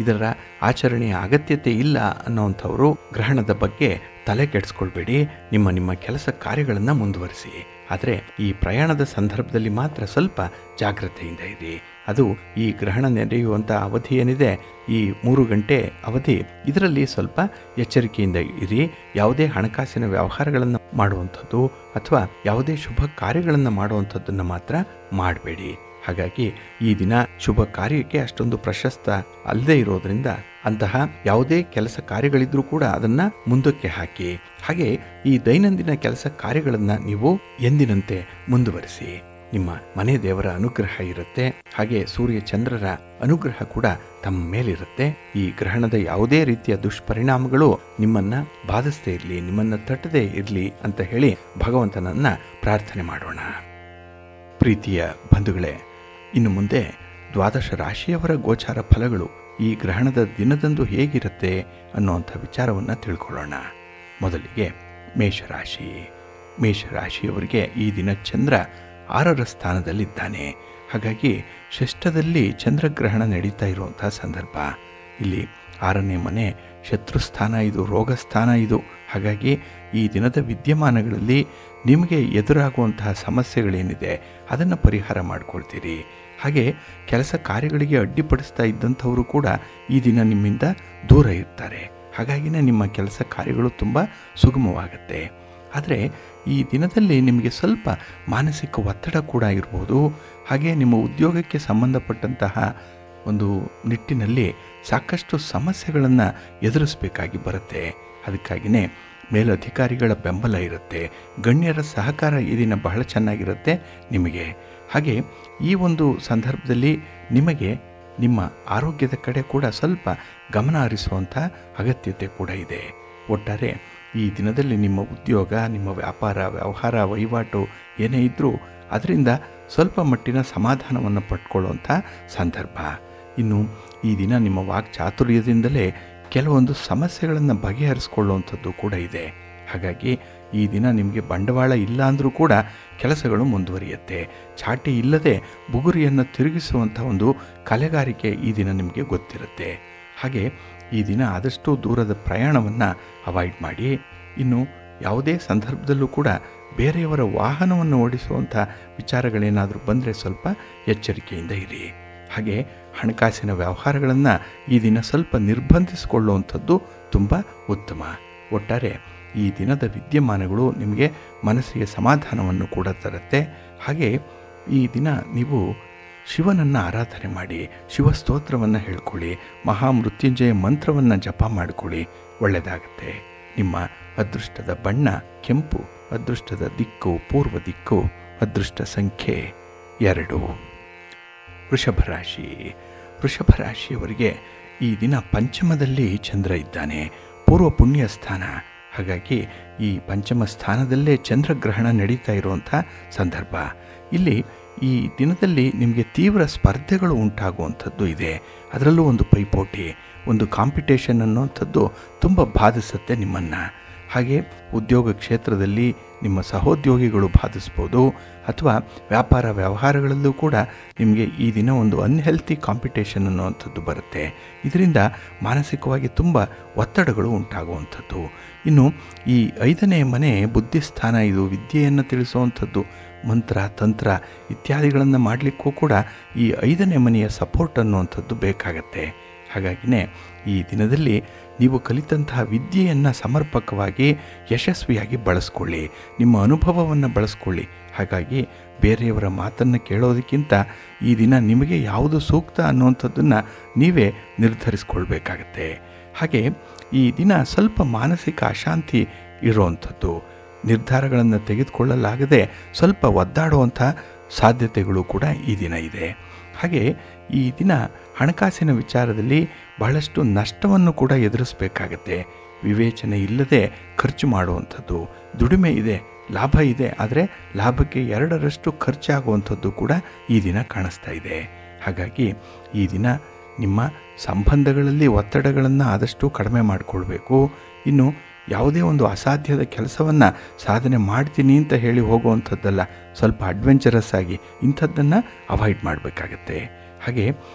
ಇದರ ಆಚರಣೆಯ ಅಗತ್ಯತೆ ಇಲ್ಲ ಅನ್ನೋವಂಥವರು ಗ್ರಹಣದ ಬಗ್ಗೆ ತಲೆ ಕೆಡಿಸ್ಕೊಳ್ಬೇಡಿ. ನಿಮ್ಮ ಕೆಲಸ ಕಾರ್ಯಗಳನ್ನು ಮುಂದುವರಿಸಿ. ಆದರೆ ಈ ಪ್ರಯಾಣದ ಸಂದರ್ಭದಲ್ಲಿ ಮಾತ್ರ ಸ್ವಲ್ಪ ಜಾಗ್ರತೆಯಿಂದ ಇರಿ. ಅದು ಈ ಗ್ರಹಣ ನಡೆಯುವಂಥ ಅವಧಿ ಏನಿದೆ, ಈ 3 ಗಂಟೆ ಅವಧಿ, ಇದರಲ್ಲಿ ಸ್ವಲ್ಪ ಎಚ್ಚರಿಕೆಯಿಂದ ಇರಿ. ಯಾವುದೇ ಹಣಕಾಸಿನ ವ್ಯವಹಾರಗಳನ್ನು ಮಾಡುವಂಥದ್ದು ಅಥವಾ ಯಾವುದೇ ಶುಭ ಕಾರ್ಯಗಳನ್ನು ಮಾಡುವಂಥದ್ದನ್ನು ಮಾತ್ರ ಮಾಡಬೇಡಿ. ಹಾಗಾಗಿ ಈ ದಿನ ಶುಭ ಕಾರ್ಯಕ್ಕೆ ಅಷ್ಟೊಂದು ಪ್ರಶಸ್ತ ಅಲ್ಲದೆ ಇರೋದ್ರಿಂದ ಅಂತಹ ಯಾವುದೇ ಕೆಲಸ ಕಾರ್ಯಗಳಿದ್ರೂ ಕೂಡ ಅದನ್ನು ಮುಂದಕ್ಕೆ ಹಾಕಿ. ಹಾಗೆ ಈ ದೈನಂದಿನ ಕೆಲಸ ಕಾರ್ಯಗಳನ್ನು ನೀವು ಎಂದಿನಂತೆ ಮುಂದುವರಿಸಿ. ನಿಮ್ಮ ಮನೆ ದೇವರ ಅನುಗ್ರಹ ಇರುತ್ತೆ. ಹಾಗೆ ಸೂರ್ಯ ಚಂದ್ರರ ಅನುಗ್ರಹ ಕೂಡ ತಮ್ಮ ಮೇಲಿರುತ್ತೆ. ಈ ಗ್ರಹಣದ ಯಾವುದೇ ರೀತಿಯ ದುಷ್ಪರಿಣಾಮಗಳು ನಿಮ್ಮನ್ನ ಬಾಧಿಸದೇ ಇರಲಿ, ನಿಮ್ಮನ್ನ ತಟ್ಟದೇ ಇರಲಿ ಅಂತ ಹೇಳಿ ಭಗವಂತನನ್ನ ಪ್ರಾರ್ಥನೆ ಮಾಡೋಣ. ಪ್ರೀತಿಯ ಬಂಧುಗಳೇ, ಇನ್ನು ಮುಂದೆ 12 ರಾಶಿಯವರ ಗೋಚಾರ ಫಲಗಳು ಈ ಗ್ರಹಣದ ದಿನದಂದು ಹೇಗಿರುತ್ತೆ ಅನ್ನುವಂಥ ವಿಚಾರವನ್ನು ತಿಳ್ಕೊಳ್ಳೋಣ. ಮೊದಲಿಗೆ ಮೇಷರಾಶಿ. ಮೇಷರಾಶಿಯವರಿಗೆ ಈ ದಿನ ಚಂದ್ರ 6ರ ಸ್ಥಾನದಲ್ಲಿದ್ದಾನೆ. ಹಾಗಾಗಿ ಷಷ್ಠದಲ್ಲಿ ಚಂದ್ರಗ್ರಹಣ ನಡೀತಾ ಇರುವಂಥ ಸಂದರ್ಭ. ಇಲ್ಲಿ 6ನೇ ಮನೆ ಶತ್ರುಸ್ಥಾನ, ಇದು ರೋಗಸ್ಥಾನ ಇದು. ಹಾಗಾಗಿ ಈ ದಿನದ ವಿದ್ಯಮಾನಗಳಲ್ಲಿ ನಿಮಗೆ ಎದುರಾಗುವಂತಹ ಸಮಸ್ಯೆಗಳೇನಿದೆ ಅದನ್ನು ಪರಿಹಾರ ಮಾಡಿಕೊಳ್ತೀರಿ. ಹಾಗೆ ಕೆಲಸ ಕಾರ್ಯಗಳಿಗೆ ಅಡ್ಡಿಪಡಿಸ್ತಾ ಇದ್ದಂಥವರು ಕೂಡ ಈ ದಿನ ನಿಮ್ಮಿಂದ ದೂರ ಇರ್ತಾರೆ. ಹಾಗಾಗಿನೇ ನಿಮ್ಮ ಕೆಲಸ ಕಾರ್ಯಗಳು ತುಂಬ ಸುಗಮವಾಗುತ್ತೆ. ಆದರೆ ಈ ದಿನದಲ್ಲಿ ನಿಮಗೆ ಸ್ವಲ್ಪ ಮಾನಸಿಕ ಒತ್ತಡ ಕೂಡ ಇರ್ಬೋದು. ಹಾಗೆ ನಿಮ್ಮ ಉದ್ಯೋಗಕ್ಕೆ ಸಂಬಂಧಪಟ್ಟಂತಹ ಒಂದು ನಿಟ್ಟಿನಲ್ಲಿ ಸಾಕಷ್ಟು ಸಮಸ್ಯೆಗಳನ್ನು ಎದುರಿಸಬೇಕಾಗಿ ಬರುತ್ತೆ. ಅದಕ್ಕಾಗಿಯೇ ಮೇಲಧಿಕಾರಿಗಳ ಬೆಂಬಲ ಇರುತ್ತೆ, ಗಣ್ಯರ ಸಹಕಾರ ಈ ದಿನ ಬಹಳ ಚೆನ್ನಾಗಿರುತ್ತೆ ನಿಮಗೆ. ಹಾಗೆ ಈ ಒಂದು ಸಂದರ್ಭದಲ್ಲಿ ನಿಮಗೆ ನಿಮ್ಮ ಆರೋಗ್ಯದ ಕಡೆ ಕೂಡ ಸ್ವಲ್ಪ ಗಮನ ಹರಿಸುವಂಥ ಅಗತ್ಯತೆ ಕೂಡ ಇದೆ. ಒಟ್ಟಾರೆ ಈ ದಿನದಲ್ಲಿ ನಿಮ್ಮ ಉದ್ಯೋಗ, ನಿಮ್ಮ ವ್ಯಾಪಾರ, ವ್ಯವಹಾರ, ವಹಿವಾಟು ಏನೇ ಇದ್ದರೂ ಅದರಿಂದ ಸ್ವಲ್ಪ ಮಟ್ಟಿನ ಸಮಾಧಾನವನ್ನು ಪಡ್ಕೊಳ್ಳುವಂಥ ಸಂದರ್ಭ. ಇನ್ನು ಈ ದಿನ ನಿಮ್ಮ ವಾಕ್ಚಾತುರ್ಯದಿಂದಲೇ ಕೆಲವೊಂದು ಸಮಸ್ಯೆಗಳನ್ನು ಬಗೆಹರಿಸ್ಕೊಳ್ಳುವಂಥದ್ದು ಕೂಡ ಇದೆ. ಹಾಗಾಗಿ ಈ ದಿನ ನಿಮಗೆ ಬಂಡವಾಳ ಇಲ್ಲ ಅಂದರೂ ಕೂಡ ಕೆಲಸಗಳು ಮುಂದುವರಿಯುತ್ತೆ. ಚಾಟಿ ಇಲ್ಲದೆ ಬುಗುರಿಯನ್ನು ತಿರುಗಿಸುವಂಥ ಒಂದು ಕಲೆಗಾರಿಕೆ ಈ ದಿನ ನಿಮಗೆ ಗೊತ್ತಿರುತ್ತೆ. ಹಾಗೆ ಈ ದಿನ ಆದಷ್ಟು ದೂರದ ಪ್ರಯಾಣವನ್ನು ಅವಾಯ್ಡ್ ಮಾಡಿ. ಇನ್ನು ಯಾವುದೇ ಸಂದರ್ಭದಲ್ಲೂ ಕೂಡ ಬೇರೆಯವರ ವಾಹನವನ್ನು ಓಡಿಸುವಂಥ ವಿಚಾರಗಳೇನಾದರೂ ಬಂದರೆ ಸ್ವಲ್ಪ ಎಚ್ಚರಿಕೆಯಿಂದ ಇರಿ. ಹಾಗೆ ಹಣಕಾಸಿನ ವ್ಯವಹಾರಗಳನ್ನು ಈ ದಿನ ಸ್ವಲ್ಪ ನಿರ್ಬಂಧಿಸಿಕೊಳ್ಳುವಂಥದ್ದು ತುಂಬ ಉತ್ತಮ. ಒಟ್ಟಾರೆ ಈ ದಿನದ ವಿದ್ಯಮಾನಗಳು ನಿಮಗೆ ಮನಸ್ಸಿಗೆ ಸಮಾಧಾನವನ್ನು ಕೂಡ ತರುತ್ತೆ. ಹಾಗೆ ಈ ದಿನ ನೀವು ಶಿವನನ್ನು ಆರಾಧನೆ ಮಾಡಿ, ಶಿವಸ್ತೋತ್ರವನ್ನು ಹೇಳ್ಕೊಳ್ಳಿ, ಮಹಾಮೃತ್ಯುಂಜಯ ಮಂತ್ರವನ್ನು ಜಪ ಮಾಡಿಕೊಳ್ಳಿ, ಒಳ್ಳೆಯದಾಗುತ್ತೆ. ನಿಮ್ಮ ಅದೃಷ್ಟದ ಬಣ್ಣ ಕೆಂಪು, ಅದೃಷ್ಟದ ದಿಕ್ಕು ಪೂರ್ವ ದಿಕ್ಕು, ಅದೃಷ್ಟ ಸಂಖ್ಯೆ 2. ವೃಷಭ ರಾಶಿ. ವೃಷಭ ರಾಶಿಯವರಿಗೆ ಈ ದಿನ ಪಂಚಮದಲ್ಲಿ ಚಂದ್ರ ಇದ್ದಾನೆ, ಪೂರ್ವ ಪುಣ್ಯ ಸ್ಥಾನ. ಹಾಗಾಗಿ ಈ ಪಂಚಮ ಸ್ಥಾನದಲ್ಲೇ ಚಂದ್ರಗ್ರಹಣ ನಡೀತಾ ಇರುವಂಥ ಸಂದರ್ಭ. ಇಲ್ಲಿ ಈ ದಿನದಲ್ಲಿ ನಿಮಗೆ ತೀವ್ರ ಸ್ಪರ್ಧೆಗಳು ಉಂಟಾಗುವಂಥದ್ದು ಇದೆ. ಅದರಲ್ಲೂ ಒಂದು ಪೈಪೋಟಿ, ಒಂದು ಕಾಂಪಿಟೇಷನ್ ಅನ್ನುವಂಥದ್ದು ತುಂಬ ಬಾಧಿಸುತ್ತೆ ನಿಮ್ಮನ್ನು. ಹಾಗೆ ಉದ್ಯೋಗ ಕ್ಷೇತ್ರದಲ್ಲಿ ನಿಮ್ಮ ಸಹೋದ್ಯೋಗಿಗಳು ಬಾಧಿಸ್ಬೋದು, ಅಥವಾ ವ್ಯಾಪಾರ ವ್ಯವಹಾರಗಳಲ್ಲೂ ಕೂಡ ನಿಮಗೆ ಈ ದಿನ ಒಂದು ಅನ್ಹೆಲ್ತಿ ಕಾಂಪಿಟೇಷನ್ ಅನ್ನುವಂಥದ್ದು ಬರುತ್ತೆ. ಇದರಿಂದ ಮಾನಸಿಕವಾಗಿ ತುಂಬ ಒತ್ತಡಗಳು ಉಂಟಾಗುವಂಥದ್ದು. ಇನ್ನು ಈ 5ನೇ ಮನೆ ಬುದ್ಧಿಸ್ಥಾನ, ಇದು ವಿದ್ಯೆಯನ್ನು ತಿಳಿಸುವಂಥದ್ದು. ಮಂತ್ರ ತಂತ್ರ ಇತ್ಯಾದಿಗಳನ್ನು ಮಾಡಲಿಕ್ಕೂ ಕೂಡ ಈ 5ನೇ ಮನೆಯ ಸಪೋರ್ಟ್ ಅನ್ನುವಂಥದ್ದು ಬೇಕಾಗತ್ತೆ. ಹಾಗಾಗಿನೇ ಈ ದಿನದಲ್ಲಿ ನೀವು ಕಲಿತಂತಹ ವಿದ್ಯೆಯನ್ನು ಸಮರ್ಪಕವಾಗಿ ಯಶಸ್ವಿಯಾಗಿ ಬಳಸ್ಕೊಳ್ಳಿ, ನಿಮ್ಮ ಅನುಭವವನ್ನು ಬಳಸ್ಕೊಳ್ಳಿ. ಹಾಗಾಗಿ ಬೇರೆಯವರ ಮಾತನ್ನು ಕೇಳೋದಕ್ಕಿಂತ ಈ ದಿನ ನಿಮಗೆ ಯಾವುದು ಸೂಕ್ತ ಅನ್ನುವಂಥದ್ದನ್ನು ನೀವೇ ನಿರ್ಧರಿಸ್ಕೊಳ್ಬೇಕಾಗತ್ತೆ. ಹಾಗೆ ಈ ದಿನ ಸ್ವಲ್ಪ ಮಾನಸಿಕ ಅಶಾಂತಿ ಇರುವಂಥದ್ದು. ನಿರ್ಧಾರಗಳನ್ನು ತೆಗೆದುಕೊಳ್ಳಲಾಗದೆ ಸ್ವಲ್ಪ ಒದ್ದಾಡುವಂಥ ಸಾಧ್ಯತೆಗಳು ಕೂಡ ಈ ದಿನ ಇದೆ. ಹಾಗೆ ಈ ದಿನ ಹಣಕಾಸಿನ ವಿಚಾರದಲ್ಲಿ ಬಹಳಷ್ಟು ನಷ್ಟವನ್ನು ಕೂಡ ಎದುರಿಸಬೇಕಾಗತ್ತೆ. ವಿವೇಚನೆ ಇಲ್ಲದೆ ಖರ್ಚು ಮಾಡುವಂಥದ್ದು. ದುಡಿಮೆ ಇದೆ, ಲಾಭ ಇದೆ, ಆದರೆ ಲಾಭಕ್ಕೆ 2ರಷ್ಟು ಖರ್ಚಾಗುವಂಥದ್ದು ಕೂಡ ಈ ದಿನ ಕಾಣಿಸ್ತಾ ಇದೆ. ಹಾಗಾಗಿ ಈ ದಿನ ನಿಮ್ಮ ಸಂಬಂಧಗಳಲ್ಲಿ ಒತ್ತಡಗಳನ್ನು ಆದಷ್ಟು ಕಡಿಮೆ ಮಾಡಿಕೊಳ್ಬೇಕು. ಇನ್ನು ಯಾವುದೇ ಒಂದು ಅಸಾಧ್ಯದ ಕೆಲಸವನ್ನು ಸಾಧನೆ ಮಾಡ್ತೀನಿ ಅಂತ ಹೇಳಿ ಹೋಗುವಂಥದ್ದಲ್ಲ, ಸ್ವಲ್ಪ ಅಡ್ವೆಂಚರಸ್ ಆಗಿ ಇಂಥದ್ದನ್ನು ಅವಾಯ್ಡ್ ಮಾಡಬೇಕಾಗತ್ತೆ. ಹಾಗೆ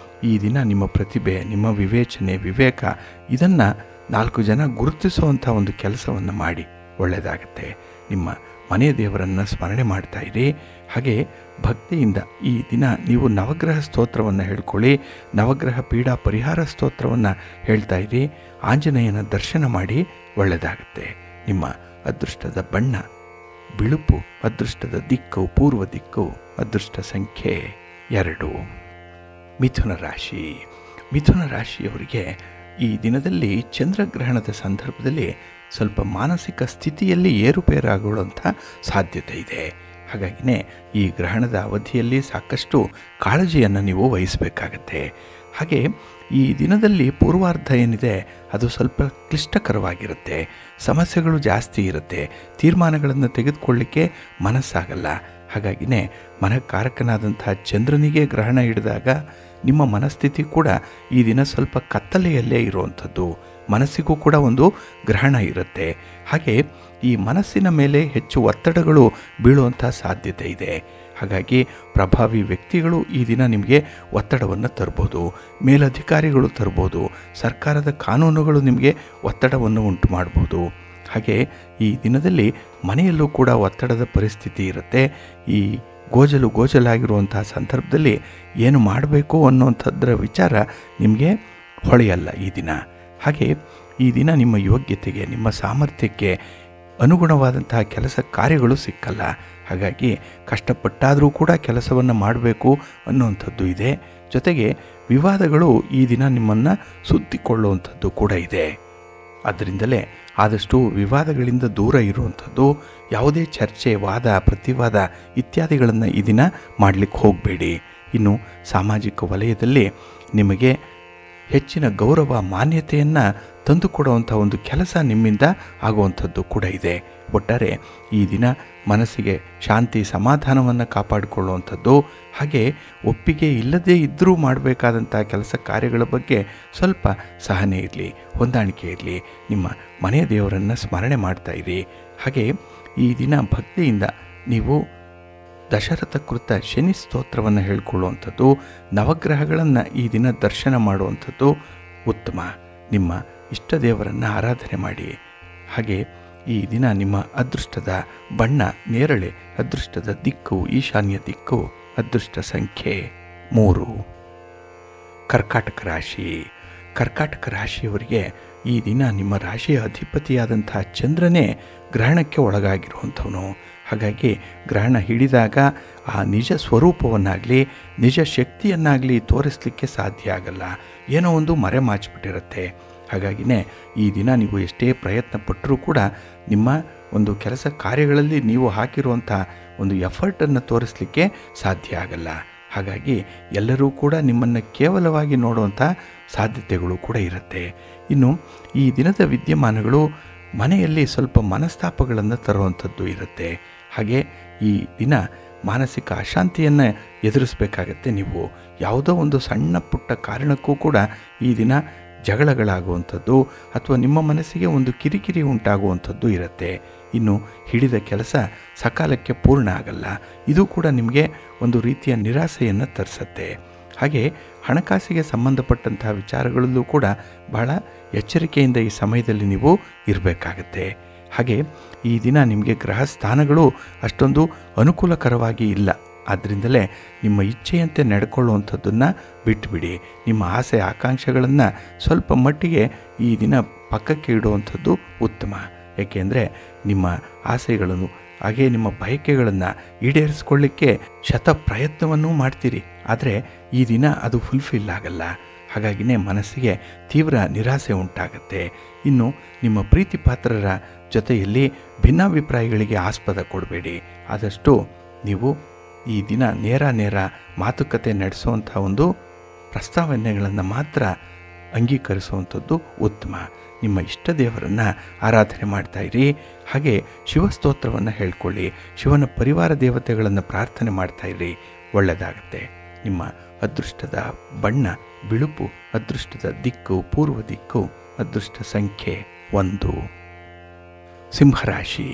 ಈ ದಿನ ನಿಮ್ಮ ಪ್ರತಿಭೆ, ನಿಮ್ಮ ವಿವೇಚನೆ, ವಿವೇಕ ಇದನ್ನು 4 ಜನ ಗುರುತಿಸುವಂಥ ಒಂದು ಕೆಲಸವನ್ನು ಮಾಡಿ ಒಳ್ಳೆಯದಾಗತ್ತೆ. ನಿಮ್ಮ ಮನೆ ದೇವರನ್ನು ಸ್ಮರಣೆ ಮಾಡ್ತಾ ಇರಿ. ಹಾಗೆ ಭಕ್ತಿಯಿಂದ ಈ ದಿನ ನೀವು ನವಗ್ರಹ ಸ್ತೋತ್ರವನ್ನು ಹೇಳ್ಕೊಳ್ಳಿ. ನವಗ್ರಹ ಪೀಡಾ ಪರಿಹಾರ ಸ್ತೋತ್ರವನ್ನು ಹೇಳ್ತಾ ಇರಿ. ಆಂಜನೇಯನ ದರ್ಶನ ಮಾಡಿ ಒಳ್ಳೆಯದಾಗುತ್ತೆ. ನಿಮ್ಮ ಅದೃಷ್ಟದ ಬಣ್ಣ ಬಿಳುಪು, ಅದೃಷ್ಟದ ದಿಕ್ಕು ಪೂರ್ವ ದಿಕ್ಕು, ಅದೃಷ್ಟ ಸಂಖ್ಯೆ 2. ಮಿಥುನ ರಾಶಿ. ಮಿಥುನ ರಾಶಿಯವರಿಗೆ ಈ ದಿನದಲ್ಲಿ ಚಂದ್ರಗ್ರಹಣದ ಸಂದರ್ಭದಲ್ಲಿ ಸ್ವಲ್ಪ ಮಾನಸಿಕ ಸ್ಥಿತಿಯಲ್ಲಿ ಏರುಪೇರಾಗುವಂಥ ಸಾಧ್ಯತೆ ಇದೆ. ಹಾಗಾಗಿನೇ ಈ ಗ್ರಹಣದ ಅವಧಿಯಲ್ಲಿ ಸಾಕಷ್ಟು ಕಾಳಜಿಯನ್ನು ನೀವು ವಹಿಸಬೇಕಾಗತ್ತೆ. ಹಾಗೆ ಈ ದಿನದಲ್ಲಿ ಪೂರ್ವಾರ್ಧ ಏನಿದೆ ಅದು ಸ್ವಲ್ಪ ಕ್ಲಿಷ್ಟಕರವಾಗಿರುತ್ತೆ. ಸಮಸ್ಯೆಗಳು ಜಾಸ್ತಿ ಇರುತ್ತೆ. ತೀರ್ಮಾನಗಳನ್ನು ತೆಗೆದುಕೊಳ್ಳಿಕ್ಕೆ ಮನಸ್ಸಾಗಲ್ಲ. ಹಾಗಾಗಿನೇ ಮನಕಾರಕನಾದಂಥ ಚಂದ್ರನಿಗೆ ಗ್ರಹಣ ಹಿಡಿದಾಗ ನಿಮ್ಮ ಮನಸ್ಥಿತಿ ಕೂಡ ಈ ದಿನ ಸ್ವಲ್ಪ ಕತ್ತಲೆಯಲ್ಲೇ ಇರುವಂಥದ್ದು. ಮನಸ್ಸಿಗೂ ಕೂಡ ಒಂದು ಗ್ರಹಣ ಇರುತ್ತೆ. ಹಾಗೆ ಈ ಮನಸ್ಸಿನ ಮೇಲೆ ಹೆಚ್ಚು ಒತ್ತಡಗಳು ಬೀಳುವಂಥ ಸಾಧ್ಯತೆ ಇದೆ. ಹಾಗಾಗಿ ಪ್ರಭಾವಿ ವ್ಯಕ್ತಿಗಳು ಈ ದಿನ ನಿಮಗೆ ಒತ್ತಡವನ್ನು ತರ್ಬೋದು. ಮೇಲಧಿಕಾರಿಗಳು ತರ್ಬೋದು. ಸರ್ಕಾರದ ಕಾನೂನುಗಳು ನಿಮಗೆ ಒತ್ತಡವನ್ನು ಉಂಟು ಮಾಡ್ಬೋದು. ಹಾಗೆ ಈ ದಿನದಲ್ಲಿ ಮನೆಯಲ್ಲೂ ಕೂಡ ಒತ್ತಡದ ಪರಿಸ್ಥಿತಿ ಇರುತ್ತೆ. ಈ ಗೋಜಲಾಗಿರುವಂತಹ ಸಂದರ್ಭದಲ್ಲಿ ಏನು ಮಾಡಬೇಕು ಅನ್ನೋಂಥದ್ರ ವಿಚಾರ ನಿಮಗೆ ಹೊಳೆಯಲ್ಲ ಈ ದಿನ. ಹಾಗೆ ಈ ದಿನ ನಿಮ್ಮ ಯೋಗ್ಯತೆಗೆ, ನಿಮ್ಮ ಸಾಮರ್ಥ್ಯಕ್ಕೆ ಅನುಗುಣವಾದಂತಹ ಕೆಲಸ ಕಾರ್ಯಗಳು ಸಿಕ್ಕಲ್ಲ. ಹಾಗಾಗಿ ಕಷ್ಟಪಟ್ಟಾದರೂ ಕೂಡ ಕೆಲಸವನ್ನು ಮಾಡಬೇಕು ಅನ್ನುವಂಥದ್ದು ಇದೆ. ಜೊತೆಗೆ ವಿವಾದಗಳು ಈ ದಿನ ನಿಮ್ಮನ್ನು ಸುತ್ತಿಕೊಳ್ಳುವಂಥದ್ದು ಕೂಡ ಇದೆ. ಅದರಿಂದಲೇ ಆದಷ್ಟು ವಿವಾದಗಳಿಂದ ದೂರ ಇರುವಂಥದ್ದು. ಯಾವುದೇ ಚರ್ಚೆ, ವಾದ, ಪ್ರತಿವಾದ ಇತ್ಯಾದಿಗಳನ್ನು ಈ ದಿನ ಮಾಡಲಿಕ್ಕೆ ಹೋಗಬೇಡಿ. ಇನ್ನು ಸಾಮಾಜಿಕ ವಲಯದಲ್ಲಿ ನಿಮಗೆ ಹೆಚ್ಚಿನ ಗೌರವ, ಮಾನ್ಯತೆಯನ್ನು ತಂದುಕೊಡುವಂಥ ಒಂದು ಕೆಲಸ ನಿಮ್ಮಿಂದ ಆಗುವಂಥದ್ದು ಕೂಡ ಇದೆ. ಒಟ್ಟಾರೆ ಈ ದಿನ ಮನಸ್ಸಿಗೆ ಶಾಂತಿ, ಸಮಾಧಾನವನ್ನು ಕಾಪಾಡಿಕೊಳ್ಳುವಂಥದ್ದು. ಹಾಗೆ ಒಪ್ಪಿಗೆ ಇಲ್ಲದೇ ಇದ್ದರೂ ಮಾಡಬೇಕಾದಂಥ ಕೆಲಸ ಕಾರ್ಯಗಳ ಬಗ್ಗೆ ಸ್ವಲ್ಪ ಸಹನೆ ಇರಲಿ, ಹೊಂದಾಣಿಕೆ ಇರಲಿ. ನಿಮ್ಮ ಮನೆಯ ದೇವರನ್ನು ಸ್ಮರಣೆ ಮಾಡ್ತಾ ಇರಿ. ಹಾಗೆ ಈ ದಿನ ಭಕ್ತಿಯಿಂದ ನೀವು ದಶರಥ ಕೃತ ಶನಿ ಸ್ತೋತ್ರವನ್ನು ಹೇಳ್ಕೊಳ್ಳುವಂಥದ್ದು, ನವಗ್ರಹಗಳನ್ನು ಈ ದಿನ ದರ್ಶನ ಮಾಡುವಂಥದ್ದು ಉತ್ತಮ. ನಿಮ್ಮ ಇಷ್ಟ ದೇವರನ್ನು ಆರಾಧನೆ ಮಾಡಿ. ಹಾಗೆ ಈ ದಿನ ನಿಮ್ಮ ಅದೃಷ್ಟದ ಬಣ್ಣ ನೇರಳೆ, ಅದೃಷ್ಟದ ದಿಕ್ಕು ಈಶಾನ್ಯ ದಿಕ್ಕು, ಅದೃಷ್ಟ ಸಂಖ್ಯೆ 3. ಕರ್ಕಾಟಕ ರಾಶಿ. ಕರ್ಕಾಟಕ ರಾಶಿಯವರಿಗೆ ಈ ದಿನ ನಿಮ್ಮ ರಾಶಿಯ ಅಧಿಪತಿಯಾದಂಥ ಚಂದ್ರನೇ ಗ್ರಹಣಕ್ಕೆ ಒಳಗಾಗಿರುವಂಥವನು. ಹಾಗಾಗಿ ಗ್ರಹಣ ಹಿಡಿದಾಗ ಆ ನಿಜ ಸ್ವರೂಪವನ್ನಾಗಲಿ, ನಿಜ ಶಕ್ತಿಯನ್ನಾಗಲಿ ತೋರಿಸಲಿಕ್ಕೆ ಸಾಧ್ಯ ಆಗಲ್ಲ. ಏನೋ ಒಂದು ಮರೆಮಾಚಿಬಿಟ್ಟಿರುತ್ತೆ. ಹಾಗಾಗಿನೇ ಈ ದಿನ ನೀವು ಎಷ್ಟೇ ಪ್ರಯತ್ನ ಪಟ್ಟರೂ ಕೂಡ ನಿಮ್ಮ ಒಂದು ಕೆಲಸ ಕಾರ್ಯಗಳಲ್ಲಿ ನೀವು ಹಾಕಿರುವಂಥ ಒಂದು ಎಫರ್ಟನ್ನು ತೋರಿಸಲಿಕ್ಕೆ ಸಾಧ್ಯ ಆಗಲ್ಲ. ಹಾಗಾಗಿ ಎಲ್ಲರೂ ಕೂಡ ನಿಮ್ಮನ್ನು ಕೇವಲವಾಗಿ ನೋಡುವಂಥ ಸಾಧ್ಯತೆಗಳು ಕೂಡ ಇರುತ್ತೆ. ಇನ್ನು ಈ ದಿನದ ವಿದ್ಯಮಾನಗಳು ಮನೆಯಲ್ಲಿ ಸ್ವಲ್ಪ ಮನಸ್ತಾಪಗಳನ್ನು ತರುವಂಥದ್ದು ಇರುತ್ತೆ. ಹಾಗೆ ಈ ದಿನ ಮಾನಸಿಕ ಅಶಾಂತಿಯನ್ನು ಎದುರಿಸಬೇಕಾಗತ್ತೆ. ನೀವು ಯಾವುದೋ ಒಂದು ಸಣ್ಣ ಪುಟ್ಟ ಕಾರಣಕ್ಕೂ ಕೂಡ ಈ ದಿನ ಜಗಳಗಳಾಗುವಂಥದ್ದು ಅಥವಾ ನಿಮ್ಮ ಮನಸ್ಸಿಗೆ ಒಂದು ಕಿರಿಕಿರಿ ಉಂಟಾಗುವಂಥದ್ದು ಇರುತ್ತೆ. ಇನ್ನು ಹಿಡಿದ ಕೆಲಸ ಸಕಾಲಕ್ಕೆ ಪೂರ್ಣ ಆಗಲ್ಲ. ಇದು ಕೂಡ ನಿಮಗೆ ಒಂದು ರೀತಿಯ ನಿರಾಸೆಯನ್ನು ತರಿಸುತ್ತೆ. ಹಾಗೆ ಹಣಕಾಸಿಗೆ ಸಂಬಂಧಪಟ್ಟಂತಹ ವಿಚಾರಗಳಲ್ಲೂ ಕೂಡ ಬಹಳ ಎಚ್ಚರಿಕೆಯಿಂದ ಈ ಸಮಯದಲ್ಲಿ ನೀವು ಇರಬೇಕಾಗತ್ತೆ. ಹಾಗೆ ಈ ದಿನ ನಿಮಗೆ ಗ್ರಹ ಸ್ಥಾನಗಳು ಅಷ್ಟೊಂದು ಅನುಕೂಲಕರವಾಗಿ ಇಲ್ಲ. ಆದ್ದರಿಂದಲೇ ನಿಮ್ಮ ಇಚ್ಛೆಯಂತೆ ನಡ್ಕೊಳ್ಳುವಂಥದ್ದನ್ನು ಬಿಟ್ಟುಬಿಡಿ. ನಿಮ್ಮ ಆಸೆ ಆಕಾಂಕ್ಷೆಗಳನ್ನು ಸ್ವಲ್ಪ ಮಟ್ಟಿಗೆ ಈ ದಿನ ಪಕ್ಕಕ್ಕೆ ಇಡುವಂಥದ್ದು ಉತ್ತಮ. ಏಕೆಂದರೆ ನಿಮ್ಮ ಆಸೆಗಳನ್ನು ಹಾಗೆ ನಿಮ್ಮ ಬಯಕೆಗಳನ್ನು ಈಡೇರಿಸ್ಕೊಳ್ಳಿಕ್ಕೆ ಶತ ಪ್ರಯತ್ನವನ್ನೂ ಮಾಡ್ತೀರಿ. ಆದರೆ ಈ ದಿನ ಅದು ಫುಲ್ಫಿಲ್ ಆಗಲ್ಲ. ಹಾಗಾಗಿನೇ ಮನಸ್ಸಿಗೆ ತೀವ್ರ ನಿರಾಸೆ ಉಂಟಾಗುತ್ತೆ. ಇನ್ನು ನಿಮ್ಮ ಪ್ರೀತಿ ಪಾತ್ರರ ಜೊತೆಯಲ್ಲಿ ಭಿನ್ನಾಭಿಪ್ರಾಯಗಳಿಗೆ ಆಸ್ಪದ ಕೊಡಬೇಡಿ. ಆದಷ್ಟು ನೀವು ಈ ದಿನ ನೇರ ಮಾತುಕತೆ ನಡೆಸುವಂಥ ಒಂದು ಪ್ರಸ್ತಾವನೆಗಳನ್ನು ಮಾತ್ರ ಅಂಗೀಕರಿಸುವಂಥದ್ದು ಉತ್ತಮ. ನಿಮ್ಮ ಇಷ್ಟ ದೇವರನ್ನು ಆರಾಧನೆ ಮಾಡ್ತಾಯಿರಿ. ಹಾಗೆ ಶಿವಸ್ತೋತ್ರವನ್ನು ಹೇಳ್ಕೊಳ್ಳಿ. ಶಿವನ ಪರಿವಾರ ದೇವತೆಗಳನ್ನು ಪ್ರಾರ್ಥನೆ ಮಾಡ್ತಾಯಿರಿ. ಒಳ್ಳೆಯದಾಗುತ್ತೆ. ನಿಮ್ಮ ಅದೃಷ್ಟದ ಬಣ್ಣ ಬಿಳುಪು, ಅದೃಷ್ಟದ ದಿಕ್ಕು ಪೂರ್ವ ದಿಕ್ಕು, ಅದೃಷ್ಟ ಸಂಖ್ಯೆ 1. ಸಿಂಹರಾಶಿ.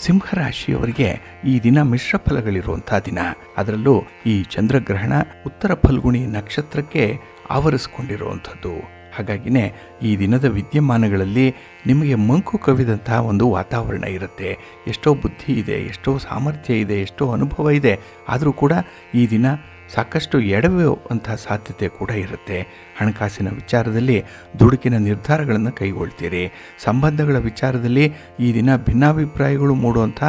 ಸಿಂಹರಾಶಿಯವರಿಗೆ ಈ ದಿನ ಮಿಶ್ರ ಫಲಗಳಿರುವಂಥ ದಿನ. ಅದರಲ್ಲೂ ಈ ಚಂದ್ರಗ್ರಹಣ ಉತ್ತರ ಫಲ್ಗುಣಿ ನಕ್ಷತ್ರಕ್ಕೆ ಆವರಿಸ್ಕೊಂಡಿರುವಂಥದ್ದು. ಹಾಗಾಗಿನೇ ಈ ದಿನದ ವಿದ್ಯಮಾನಗಳಲ್ಲಿ ನಿಮಗೆ ಮಂಕು ಕವಿದಂಥ ಒಂದು ವಾತಾವರಣ ಇರುತ್ತೆ. ಎಷ್ಟೋ ಬುದ್ಧಿ ಇದೆ, ಎಷ್ಟೋ ಸಾಮರ್ಥ್ಯ ಇದೆ, ಎಷ್ಟೋ ಅನುಭವ ಇದೆ. ಆದರೂ ಕೂಡ ಈ ದಿನ ಸಾಕಷ್ಟು ಎಡವುವಂಥ ಸಾಧ್ಯತೆ ಕೂಡ ಇರುತ್ತೆ. ಹಣಕಾಸಿನ ವಿಚಾರದಲ್ಲಿ ದುಡುಕಿನ ನಿರ್ಧಾರಗಳನ್ನು ಕೈಗೊಳ್ತೀರಿ. ಸಂಬಂಧಗಳ ವಿಚಾರದಲ್ಲಿ ಈ ದಿನ ಭಿನ್ನಾಭಿಪ್ರಾಯಗಳು ಮೂಡುವಂಥ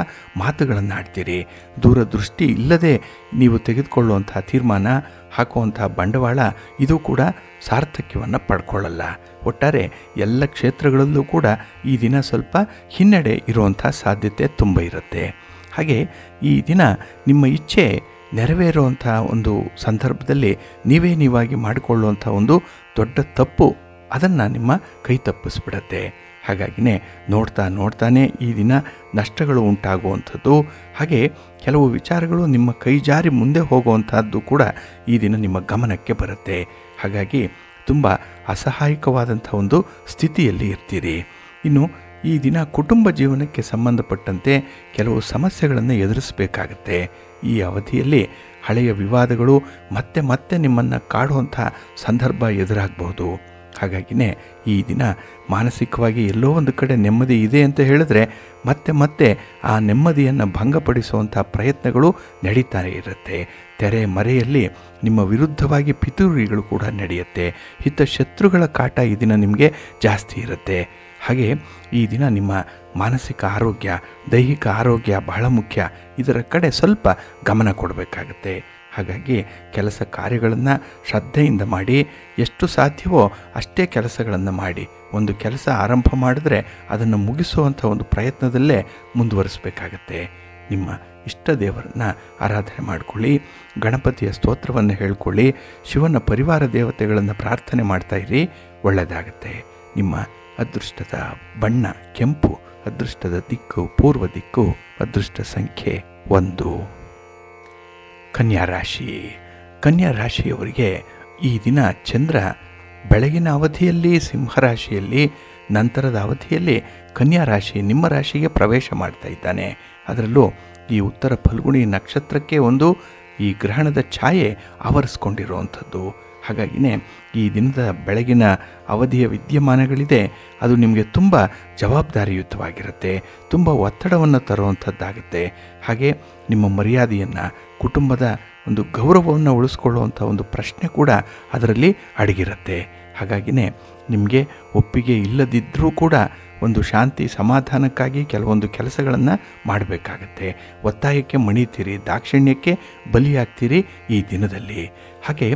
ಮಾತುಗಳನ್ನು ಆಡ್ತೀರಿ. ದೂರದೃಷ್ಟಿ ಇಲ್ಲದೆ ನೀವು ತೆಗೆದುಕೊಳ್ಳುವಂಥ ತೀರ್ಮಾನ, ಹಾಕುವಂಥ ಬಂಡವಾಳ ಇದು ಕೂಡ ಸಾರ್ಥಕ್ಯವನ್ನು ಪಡ್ಕೊಳ್ಳಲ್ಲ. ಒಟ್ಟಾರೆ ಎಲ್ಲ ಕ್ಷೇತ್ರಗಳಲ್ಲೂ ಕೂಡ ಈ ದಿನ ಸ್ವಲ್ಪ ಹಿನ್ನಡೆ ಇರುವಂಥ ಸಾಧ್ಯತೆ ತುಂಬ ಇರುತ್ತೆ. ಹಾಗೆ ಈ ದಿನ ನಿಮ್ಮ ಇಚ್ಛೆ ನೆರವೇರುವಂಥ ಒಂದು ಸಂದರ್ಭದಲ್ಲಿ ನೀವಾಗಿ ಮಾಡಿಕೊಳ್ಳುವಂಥ ಒಂದು ದೊಡ್ಡ ತಪ್ಪು ಅದನ್ನು ನಿಮ್ಮ ಕೈ ತಪ್ಪಿಸ್ಬಿಡತ್ತೆ. ಹಾಗಾಗಿನೇ ನೋಡ್ತಾನೆ ಈ ದಿನ ನಷ್ಟಗಳು ಉಂಟಾಗುವಂಥದ್ದು, ಹಾಗೆ ಕೆಲವು ವಿಚಾರಗಳು ನಿಮ್ಮ ಕೈ ಜಾರಿ ಮುಂದೆ ಹೋಗುವಂಥದ್ದು ಕೂಡ ಈ ದಿನ ನಿಮ್ಮ ಗಮನಕ್ಕೆ ಬರುತ್ತೆ. ಹಾಗಾಗಿ ತುಂಬ ಅಸಹಾಯಕವಾದಂಥ ಒಂದು ಸ್ಥಿತಿಯಲ್ಲಿ ಇರ್ತೀರಿ. ಇನ್ನು ಈ ದಿನ ಕುಟುಂಬ ಜೀವನಕ್ಕೆ ಸಂಬಂಧಪಟ್ಟಂತೆ ಕೆಲವು ಸಮಸ್ಯೆಗಳನ್ನು ಎದುರಿಸಬೇಕಾಗತ್ತೆ. ಈ ಅವಧಿಯಲ್ಲಿ ಹಳೆಯ ವಿವಾದಗಳು ಮತ್ತೆ ನಿಮ್ಮನ್ನು ಕಾಡುವಂಥ ಸಂದರ್ಭ ಎದುರಾಗಬಹುದು. ಹಾಗಾಗಿನೇ ಈ ದಿನ ಮಾನಸಿಕವಾಗಿ ಎಲ್ಲೋ ಒಂದು ಕಡೆ ನೆಮ್ಮದಿ ಇದೆ ಅಂತ ಹೇಳಿದ್ರೆ ಮತ್ತೆ ಆ ನೆಮ್ಮದಿಯನ್ನು ಭಂಗಪಡಿಸುವಂಥ ಪ್ರಯತ್ನಗಳು ನಡೀತಾನೆ ಇರುತ್ತೆ. ತೆರೆ ಮರೆಯಲ್ಲಿ ನಿಮ್ಮ ವಿರುದ್ಧವಾಗಿ ಪಿತೂರಿಗಳು ಕೂಡ ನಡೆಯುತ್ತೆ. ಹಿತಶತ್ರುಗಳ ಕಾಟ ಈ ದಿನ ನಿಮಗೆ ಜಾಸ್ತಿ ಇರುತ್ತೆ. ಹಾಗೆ ಈ ದಿನ ನಿಮ್ಮ ಮಾನಸಿಕ ಆರೋಗ್ಯ, ದೈಹಿಕ ಆರೋಗ್ಯ ಬಹಳ ಮುಖ್ಯ. ಇದರ ಕಡೆ ಸ್ವಲ್ಪ ಗಮನ ಕೊಡಬೇಕಾಗತ್ತೆ. ಹಾಗಾಗಿ ಕೆಲಸ ಕಾರ್ಯಗಳನ್ನು ಶ್ರದ್ಧೆಯಿಂದ ಮಾಡಿ, ಎಷ್ಟು ಸಾಧ್ಯವೋ ಅಷ್ಟೇ ಕೆಲಸಗಳನ್ನು ಮಾಡಿ. ಒಂದು ಕೆಲಸ ಆರಂಭ ಮಾಡಿದ್ರೆ ಅದನ್ನು ಮುಗಿಸುವಂಥ ಒಂದು ಪ್ರಯತ್ನದಲ್ಲೇ ಮುಂದುವರಿಸಬೇಕಾಗತ್ತೆ. ನಿಮ್ಮ ಇಷ್ಟ ದೇವರನ್ನು ಆರಾಧನೆ ಮಾಡಿಕೊಳ್ಳಿ, ಗಣಪತಿಯ ಸ್ತೋತ್ರವನ್ನು ಹೇಳ್ಕೊಳ್ಳಿ, ಶಿವನ ಪರಿವಾರ ದೇವತೆಗಳನ್ನು ಪ್ರಾರ್ಥನೆ ಮಾಡ್ತಾಯಿರಿ. ಒಳ್ಳೆಯದಾಗತ್ತೆ. ನಿಮ್ಮ ಅದೃಷ್ಟದ ಬಣ್ಣ ಕೆಂಪು, ಅದೃಷ್ಟದ ದಿಕ್ಕು ಪೂರ್ವ ದಿಕ್ಕು, ಅದೃಷ್ಟ ಸಂಖ್ಯೆ 1. ಕನ್ಯಾ ರಾಶಿ. ಕನ್ಯಾ ರಾಶಿಯವರಿಗೆ ಈ ದಿನ ಚಂದ್ರ ಬೆಳಗಿನ ಅವಧಿಯಲ್ಲಿ ಸಿಂಹರಾಶಿಯಲ್ಲಿ, ನಂತರದ ಅವಧಿಯಲ್ಲಿ ಕನ್ಯಾ ರಾಶಿ ನಿಮ್ಮ ರಾಶಿಗೆ ಪ್ರವೇಶ ಮಾಡ್ತಾ ಇದ್ದಾನೆ. ಅದರಲ್ಲೂ ಈ ಉತ್ತರ ಫಲ್ಗುಣಿ ನಕ್ಷತ್ರಕ್ಕೆ ಒಂದು ಈ ಗ್ರಹಣದ ಛಾಯೆ ಆವರಿಸ್ಕೊಂಡಿರುವಂಥದ್ದು. ಹಾಗಾಗಿನೇ ಈ ದಿನದ ಬೆಳಗಿನ ಅವಧಿಯ ವಿದ್ಯಮಾನಗಳಿದೆ, ಅದು ನಿಮಗೆ ತುಂಬ ಜವಾಬ್ದಾರಿಯುತವಾಗಿರುತ್ತೆ, ತುಂಬ ಒತ್ತಡವನ್ನು ತರುವಂಥದ್ದಾಗುತ್ತೆ. ಹಾಗೆ ನಿಮ್ಮ ಮರ್ಯಾದೆಯನ್ನು, ಕುಟುಂಬದ ಒಂದು ಗೌರವವನ್ನು ಉಳಿಸ್ಕೊಳ್ಳುವಂಥ ಒಂದು ಪ್ರಶ್ನೆ ಕೂಡ ಅದರಲ್ಲಿ ಅಡಗಿರುತ್ತೆ. ಹಾಗಾಗಿನೇ ನಿಮಗೆ ಒಪ್ಪಿಗೆ ಇಲ್ಲದಿದ್ದರೂ ಕೂಡ ಒಂದು ಶಾಂತಿ ಸಮಾಧಾನಕ್ಕಾಗಿ ಕೆಲವೊಂದು ಕೆಲಸಗಳನ್ನು ಮಾಡಬೇಕಾಗತ್ತೆ. ಒತ್ತಾಯಕ್ಕೆ ಮಣಿತೀರಿ, ದಾಕ್ಷಿಣ್ಯಕ್ಕೆ ಬಲಿಯಾಗ್ತೀರಿ ಈ ದಿನದಲ್ಲಿ. ಹಾಗೆ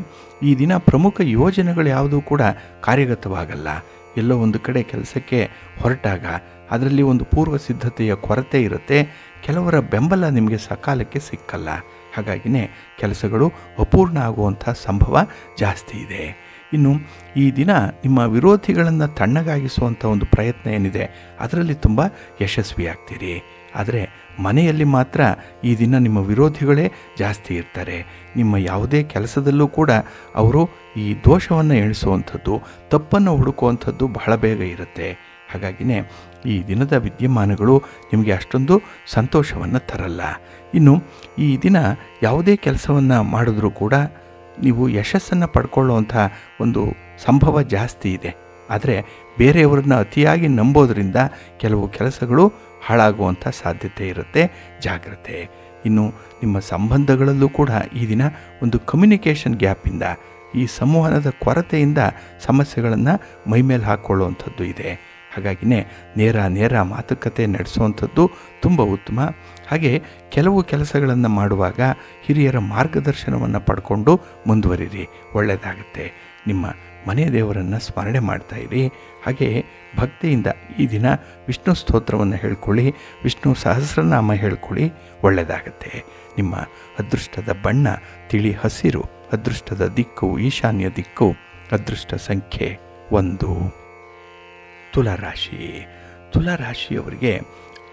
ಈ ದಿನ ಪ್ರಮುಖ ಯೋಜನೆಗಳು ಯಾವುದೂ ಕೂಡ ಕಾರ್ಯಗತವಾಗಲ್ಲ. ಎಲ್ಲೋ ಒಂದು ಕಡೆ ಕೆಲಸಕ್ಕೆ ಹೊರಟಾಗ ಅದರಲ್ಲಿ ಒಂದು ಪೂರ್ವ ಸಿದ್ಧತೆಯ ಕೊರತೆ ಇರುತ್ತೆ. ಕೆಲವರ ಬೆಂಬಲ ನಿಮಗೆ ಸಕಾಲಕ್ಕೆ ಸಿಕ್ಕಲ್ಲ. ಹಾಗಾಗಿನೇ ಕೆಲಸಗಳು ಅಪೂರ್ಣ ಆಗುವಂಥ ಸಂಭವ ಜಾಸ್ತಿ ಇದೆ. ಇನ್ನು ಈ ದಿನ ನಿಮ್ಮ ವಿರೋಧಿಗಳನ್ನು ತಣ್ಣಗಾಗಿಸುವಂಥ ಒಂದು ಪ್ರಯತ್ನ ಏನಿದೆ ಅದರಲ್ಲಿ ತುಂಬ ಯಶಸ್ವಿಯಾಗ್ತೀರಿ. ಆದರೆ ಮನೆಯಲ್ಲಿ ಮಾತ್ರ ಈ ದಿನ ನಿಮ್ಮ ವಿರೋಧಿಗಳೇ ಜಾಸ್ತಿ ಇರ್ತಾರೆ. ನಿಮ್ಮ ಯಾವುದೇ ಕೆಲಸದಲ್ಲೂ ಕೂಡ ಅವರು ಈ ದೋಷವನ್ನು ಎಣಿಸುವಂಥದ್ದು, ತಪ್ಪನ್ನು ಹುಡುಕುವಂಥದ್ದು ಬಹಳ ಬೇಗ ಇರುತ್ತೆ. ಹಾಗಾಗಿನೇ ಈ ದಿನದ ವಿದ್ಯಮಾನಗಳು ನಿಮಗೆ ಅಷ್ಟೊಂದು ಸಂತೋಷವನ್ನು ತರಲ್ಲ. ಇನ್ನು ಈ ದಿನ ಯಾವುದೇ ಕೆಲಸವನ್ನು ಮಾಡಿದ್ರೂ ಕೂಡ ನೀವು ಯಶಸ್ಸನ್ನು ಪಡ್ಕೊಳ್ಳುವಂಥ ಒಂದು ಸಂಭವ ಜಾಸ್ತಿ ಇದೆ. ಆದರೆ ಬೇರೆಯವರನ್ನ ಅತಿಯಾಗಿ ನಂಬೋದರಿಂದ ಕೆಲವು ಕೆಲಸಗಳು ಹಾಳಾಗುವಂಥ ಸಾಧ್ಯತೆ ಇರುತ್ತೆ. ಜಾಗ್ರತೆ. ಇನ್ನು ನಿಮ್ಮ ಸಂಬಂಧಗಳಲ್ಲೂ ಕೂಡ ಈ ದಿನ ಒಂದು ಕಮ್ಯುನಿಕೇಷನ್ ಗ್ಯಾಪಿಂದ, ಈ ಸಂವಹನದ ಕೊರತೆಯಿಂದ ಸಮಸ್ಯೆಗಳನ್ನು ಮೈಮೇಲೆ ಹಾಕ್ಕೊಳ್ಳುವಂಥದ್ದು ಇದೆ. ಹಾಗಾಗಿನೇ ನೇರ ಮಾತುಕತೆ ನಡೆಸುವಂಥದ್ದು ತುಂಬ ಉತ್ತಮ. ಹಾಗೆ ಕೆಲವು ಕೆಲಸಗಳನ್ನು ಮಾಡುವಾಗ ಹಿರಿಯರ ಮಾರ್ಗದರ್ಶನವನ್ನು ಪಡ್ಕೊಂಡು ಮುಂದುವರಿರಿ, ಒಳ್ಳೆಯದಾಗುತ್ತೆ. ನಿಮ್ಮ ಮನೆ ದೇವರನ್ನು ಸ್ಮರಣೆ ಮಾಡ್ತಾಯಿರಿ. ಹಾಗೆ ಭಕ್ತಿಯಿಂದ ಈ ದಿನ ವಿಷ್ಣು ಸ್ತೋತ್ರವನ್ನು ಹೇಳ್ಕೊಳ್ಳಿ, ವಿಷ್ಣು ಸಹಸ್ರನಾಮ ಹೇಳ್ಕೊಳ್ಳಿ, ಒಳ್ಳೆಯದಾಗತ್ತೆ. ನಿಮ್ಮ ಅದೃಷ್ಟದ ಬಣ್ಣ ತಿಳಿ ಹಸಿರು, ಅದೃಷ್ಟದ ದಿಕ್ಕು ಈಶಾನ್ಯ ದಿಕ್ಕು, ಅದೃಷ್ಟ ಸಂಖ್ಯೆ 1. ತುಲಾರಾಶಿ. ತುಲಾರಾಶಿಯವರಿಗೆ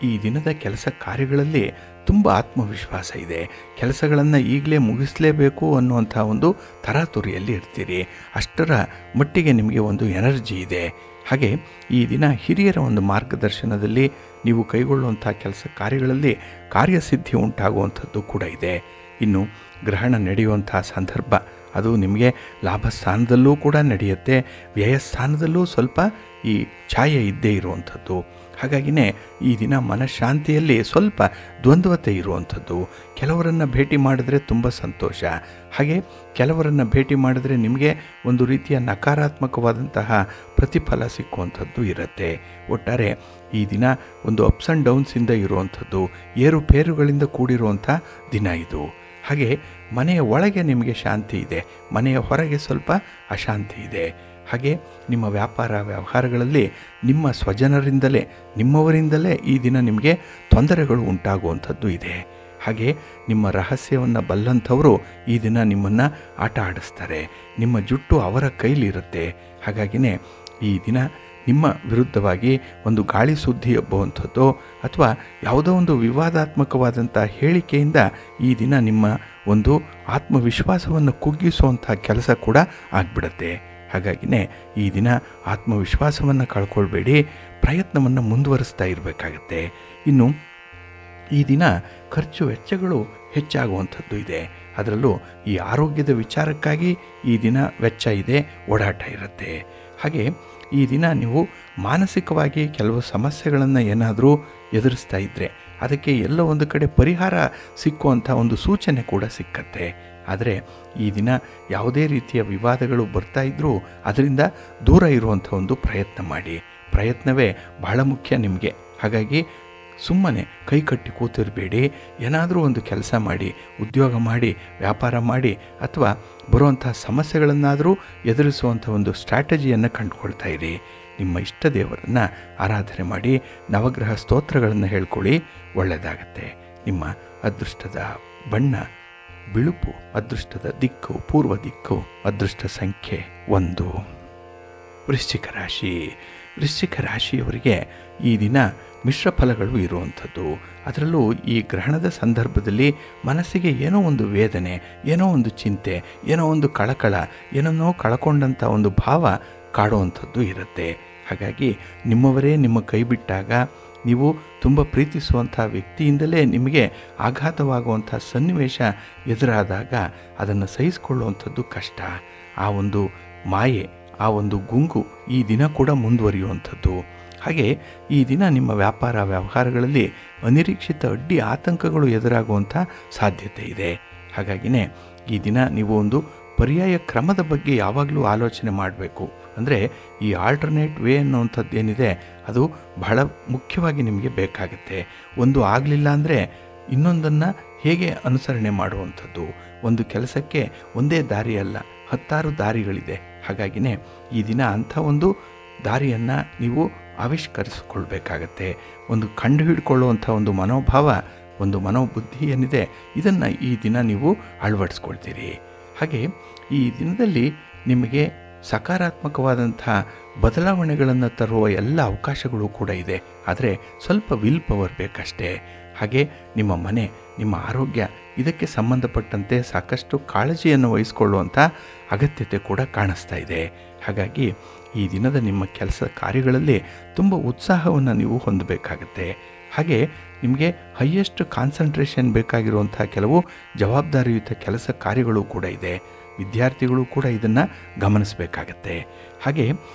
ಈ ದಿನದ ಕೆಲಸ ಕಾರ್ಯಗಳಲ್ಲಿ ತುಂಬ ಆತ್ಮವಿಶ್ವಾಸ ಇದೆ. ಕೆಲಸಗಳನ್ನು ಈಗಲೇ ಮುಗಿಸಲೇಬೇಕು ಅನ್ನುವಂಥ ಒಂದು ತರಾತುರಿಯಲ್ಲಿ ಇರ್ತೀರಿ. ಅಷ್ಟರ ಮಟ್ಟಿಗೆ ನಿಮಗೆ ಒಂದು ಎನರ್ಜಿ ಇದೆ. ಹಾಗೆ ಈ ದಿನ ಹಿರಿಯರ ಒಂದು ಮಾರ್ಗದರ್ಶನದಲ್ಲಿ ನೀವು ಕೈಗೊಳ್ಳುವಂಥ ಕೆಲಸ ಕಾರ್ಯಗಳಲ್ಲಿ ಕಾರ್ಯಸಿದ್ಧಿ ಉಂಟಾಗುವಂಥದ್ದು ಕೂಡ ಇದೆ. ಇನ್ನು ಗ್ರಹಣ ನಡೆಯುವಂಥ ಸಂದರ್ಭ ಅದು ನಿಮಗೆ ಲಾಭ ಸ್ಥಾನದಲ್ಲೂ ಕೂಡ ನಡೆಯುತ್ತೆ, ವ್ಯಯಸ್ಥಾನದಲ್ಲೂ ಸ್ವಲ್ಪ ಈ ಛಾಯೆ ಇದ್ದೇ ಇರುವಂಥದ್ದು. ಹಾಗಾಗಿನೇ ಈ ದಿನ ಮನಃಶಾಂತಿಯಲ್ಲಿ ಸ್ವಲ್ಪ ದ್ವಂದ್ವತೆ ಇರುವಂಥದ್ದು. ಕೆಲವರನ್ನು ಭೇಟಿ ಮಾಡಿದ್ರೆ ತುಂಬ ಸಂತೋಷ, ಹಾಗೆ ಕೆಲವರನ್ನು ಭೇಟಿ ಮಾಡಿದ್ರೆ ನಿಮಗೆ ಒಂದು ರೀತಿಯ ನಕಾರಾತ್ಮಕವಾದಂತಹ ಪ್ರತಿಫಲ ಸಿಕ್ಕುವಂಥದ್ದು ಇರುತ್ತೆ. ಒಟ್ಟಾರೆ ಈ ದಿನ ಒಂದು ಅಪ್ಸ್ ಆ್ಯಂಡ್ ಡೌನ್ಸಿಂದ ಇರುವಂಥದ್ದು, ಏರುಪೇರುಗಳಿಂದ ಕೂಡಿರುವಂಥ ದಿನ ಇದು. ಹಾಗೆ ಮನೆಯ ಒಳಗೆ ನಿಮಗೆ ಶಾಂತಿ ಇದೆ, ಮನೆಯ ಹೊರಗೆ ಸ್ವಲ್ಪ ಅಶಾಂತಿ ಇದೆ. ಹಾಗೆ ನಿಮ್ಮ ವ್ಯಾಪಾರ ವ್ಯವಹಾರಗಳಲ್ಲಿ ನಿಮ್ಮ ಸ್ವಜನರಿಂದಲೇ, ನಿಮ್ಮವರಿಂದಲೇ ಈ ದಿನ ನಿಮಗೆ ತೊಂದರೆಗಳು ಉಂಟಾಗುವಂಥದ್ದು ಇದೆ. ಹಾಗೆ ನಿಮ್ಮ ರಹಸ್ಯವನ್ನು ಬಲ್ಲಂಥವರು ಈ ದಿನ ನಿಮ್ಮನ್ನು ಆಟ ಆಡಿಸ್ತಾರೆ, ನಿಮ್ಮ ಜುಟ್ಟು ಅವರ ಕೈಲಿರುತ್ತೆ. ಹಾಗಾಗಿನೇ ಈ ದಿನ ನಿಮ್ಮ ವಿರುದ್ಧವಾಗಿ ಒಂದು ಗಾಳಿ ಸುದ್ದಿ ಹಬ್ಬುವಂಥದ್ದು ಅಥವಾ ಯಾವುದೋ ಒಂದು ವಿವಾದಾತ್ಮಕವಾದಂಥ ಹೇಳಿಕೆಯಿಂದ ಈ ದಿನ ನಿಮ್ಮ ಒಂದು ಆತ್ಮವಿಶ್ವಾಸವನ್ನು ಕುಗ್ಗಿಸುವಂಥ ಕೆಲಸ ಕೂಡ ಆಗಿಬಿಡುತ್ತೆ. ಹಾಗಾಗಿನೇ ಈ ದಿನ ಆತ್ಮವಿಶ್ವಾಸವನ್ನು ಕಳ್ಕೊಳ್ಬೇಡಿ, ಪ್ರಯತ್ನವನ್ನು ಮುಂದುವರಿಸ್ತಾ ಇರಬೇಕಾಗತ್ತೆ. ಇನ್ನು ಈ ದಿನ ಖರ್ಚು ವೆಚ್ಚಗಳು ಹೆಚ್ಚಾಗುವಂಥದ್ದು ಇದೆ. ಅದರಲ್ಲೂ ಈ ಆರೋಗ್ಯದ ವಿಚಾರಕ್ಕಾಗಿ ಈ ದಿನ ವೆಚ್ಚ ಇದೆ, ಓಡಾಟ ಇರುತ್ತೆ. ಹಾಗೆ ಈ ದಿನ ನೀವು ಮಾನಸಿಕವಾಗಿ ಕೆಲವು ಸಮಸ್ಯೆಗಳನ್ನು ಏನಾದರೂ ಎದುರಿಸ್ತಾ ಇದ್ದರೆ ಅದಕ್ಕೆ ಎಲ್ಲೋ ಒಂದು ಕಡೆ ಪರಿಹಾರ ಸಿಕ್ಕುವಂಥ ಒಂದು ಸೂಚನೆ ಕೂಡ ಸಿಕ್ಕತ್ತೆ. ಆದರೆ ಈ ದಿನ ಯಾವುದೇ ರೀತಿಯ ವಿವಾದಗಳು ಬರ್ತಾ ಇದ್ದರೂ ಅದರಿಂದ ದೂರ ಇರುವಂಥ ಒಂದು ಪ್ರಯತ್ನ ಮಾಡಿ. ಪ್ರಯತ್ನವೇ ಬಹಳ ಮುಖ್ಯ ನಿಮಗೆ. ಹಾಗಾಗಿ ಸುಮ್ಮನೆ ಕೈ ಕಟ್ಟಿ ಕೂತಿರಬೇಡಿ. ಏನಾದರೂ ಒಂದು ಕೆಲಸ ಮಾಡಿ, ಉದ್ಯೋಗ ಮಾಡಿ, ವ್ಯಾಪಾರ ಮಾಡಿ, ಅಥವಾ ಬರುವಂಥ ಸಮಸ್ಯೆಗಳನ್ನಾದರೂ ಎದುರಿಸುವಂಥ ಒಂದು ಸ್ಟ್ರಾಟಜಿಯನ್ನು ಕಂಡುಕೊಳ್ತಾ ಇರಿ. ನಿಮ್ಮ ಇಷ್ಟ ದೇವರನ್ನು ಆರಾಧನೆ ಮಾಡಿ, ನವಗ್ರಹ ಸ್ತೋತ್ರಗಳನ್ನು ಹೇಳ್ಕೊಳ್ಳಿ, ಒಳ್ಳೆಯದಾಗತ್ತೆ. ನಿಮ್ಮ ಅದೃಷ್ಟದ ಬಣ್ಣ ಬಿಳುಪು, ಅದೃಷ್ಟದ ದಿಕ್ಕು ಪೂರ್ವ ದಿಕ್ಕು, ಅದೃಷ್ಟ ಸಂಖ್ಯೆ 1. ವೃಶ್ಚಿಕ ರಾಶಿ. ವೃಶ್ಚಿಕ ರಾಶಿಯವರಿಗೆ ಈ ದಿನ ಮಿಶ್ರ ಫಲಗಳು ಇರುವಂಥದ್ದು. ಅದರಲ್ಲೂ ಈ ಗ್ರಹಣದ ಸಂದರ್ಭದಲ್ಲಿ ಮನಸ್ಸಿಗೆ ಏನೋ ಒಂದು ವೇದನೆ, ಏನೋ ಒಂದು ಚಿಂತೆ, ಏನೋ ಒಂದು ಕಳಕಳ, ಏನನ್ನೋ ಕಳ್ಕೊಂಡಂಥ ಒಂದು ಭಾವ ಕಾಡುವಂಥದ್ದು ಇರುತ್ತೆ. ಹಾಗಾಗಿ ನಿಮ್ಮವರೇ ನಿಮ್ಮ ಕೈ ಬಿಟ್ಟಾಗ, ನೀವು ತುಂಬ ಪ್ರೀತಿಸುವಂಥ ವ್ಯಕ್ತಿಯಿಂದಲೇ ನಿಮಗೆ ಆಘಾತವಾಗುವಂಥ ಸನ್ನಿವೇಶ ಎದುರಾದಾಗ ಅದನ್ನು ಸಹಿಸಿಕೊಳ್ಳುವಂಥದ್ದು ಕಷ್ಟ. ಆ ಒಂದು ಮಾಯೆ, ಆ ಒಂದು ಗುಂಗು ಈ ದಿನ ಕೂಡ ಮುಂದುವರಿಯುವಂಥದ್ದು. ಹಾಗೆ ಈ ದಿನ ನಿಮ್ಮ ವ್ಯಾಪಾರ ವ್ಯವಹಾರಗಳಲ್ಲಿ ಅನಿರೀಕ್ಷಿತ ಅಡ್ಡಿ ಆತಂಕಗಳು ಎದುರಾಗುವಂಥ ಸಾಧ್ಯತೆ ಇದೆ. ಹಾಗಾಗಿನೇ ಈ ದಿನ ನೀವು ಒಂದು ಪರ್ಯಾಯ ಕ್ರಮದ ಬಗ್ಗೆ ಯಾವಾಗಲೂ ಆಲೋಚನೆ ಮಾಡಬೇಕು. ಅಂದರೆ ಈ ಆಲ್ಟರ್ನೇಟ್ ವೇ ಅನ್ನುವಂಥದ್ದು ಏನಿದೆ ಅದು ಬಹಳ ಮುಖ್ಯವಾಗಿ ನಿಮಗೆ ಬೇಕಾಗುತ್ತೆ. ಒಂದು ಆಗಲಿಲ್ಲ ಅಂದರೆ ಇನ್ನೊಂದನ್ನು ಹೇಗೆ ಅನುಸರಣೆ ಮಾಡುವಂಥದ್ದು. ಒಂದು ಕೆಲಸಕ್ಕೆ ಒಂದೇ ದಾರಿ ಅಲ್ಲ, 10 ದಾರಿಗಳಿದೆ. ಹಾಗಾಗಿನೇ ಈ ದಿನ ಅಂಥ ಒಂದು ದಾರಿಯನ್ನು ನೀವು ಆವಿಷ್ಕರಿಸಿಕೊಳ್ಬೇಕಾಗತ್ತೆ. ಒಂದು ಕಂಡು ಹಿಡ್ಕೊಳ್ಳುವಂಥ ಒಂದು ಮನೋಭಾವ, ಒಂದು ಮನೋಬುದ್ಧಿ ಏನಿದೆ ಇದನ್ನು ಈ ದಿನ ನೀವು ಅಳವಡಿಸ್ಕೊಳ್ತೀರಿ. ಹಾಗೆ ಈ ದಿನದಲ್ಲಿ ನಿಮಗೆ ಸಕಾರಾತ್ಮಕವಾದಂಥ ಬದಲಾವಣೆಗಳನ್ನು ತರುವ ಎಲ್ಲ ಅವಕಾಶಗಳು ಕೂಡ ಇದೆ. ಆದರೆ ಸ್ವಲ್ಪ ವಿಲ್ ಪವರ್ ಬೇಕಷ್ಟೇ. ಹಾಗೆ ನಿಮ್ಮ ಮನೆ, ನಿಮ್ಮ ಆರೋಗ್ಯ ಇದಕ್ಕೆ ಸಂಬಂಧಪಟ್ಟಂತೆ ಸಾಕಷ್ಟು ಕಾಳಜಿಯನ್ನು ವಹಿಸಿಕೊಳ್ಳುವಂಥ ಅಗತ್ಯತೆ ಕೂಡ ಕಾಣಿಸ್ತಾ ಇದೆ. ಹಾಗಾಗಿ ಈ ದಿನದ ನಿಮ್ಮ ಕೆಲಸ ಕಾರ್ಯಗಳಲ್ಲಿ ತುಂಬ ಉತ್ಸಾಹವನ್ನು ನೀವು ಹೊಂದಬೇಕಾಗತ್ತೆ. ಹಾಗೆ ನಿಮಗೆ ಹೈಯೆಸ್ಟ್ ಕಾನ್ಸಂಟ್ರೇಷನ್ ಬೇಕಾಗಿರುವಂಥ ಕೆಲವು ಜವಾಬ್ದಾರಿಯುತ ಕೆಲಸ ಕಾರ್ಯಗಳು ಕೂಡ ಇದೆ. ವಿದ್ಯಾರ್ಥಿಗಳು ಕೂಡ ಇದನ್ನು ಗಮನಿಸಬೇಕಾಗತ್ತೆ. ಹಾಗೆ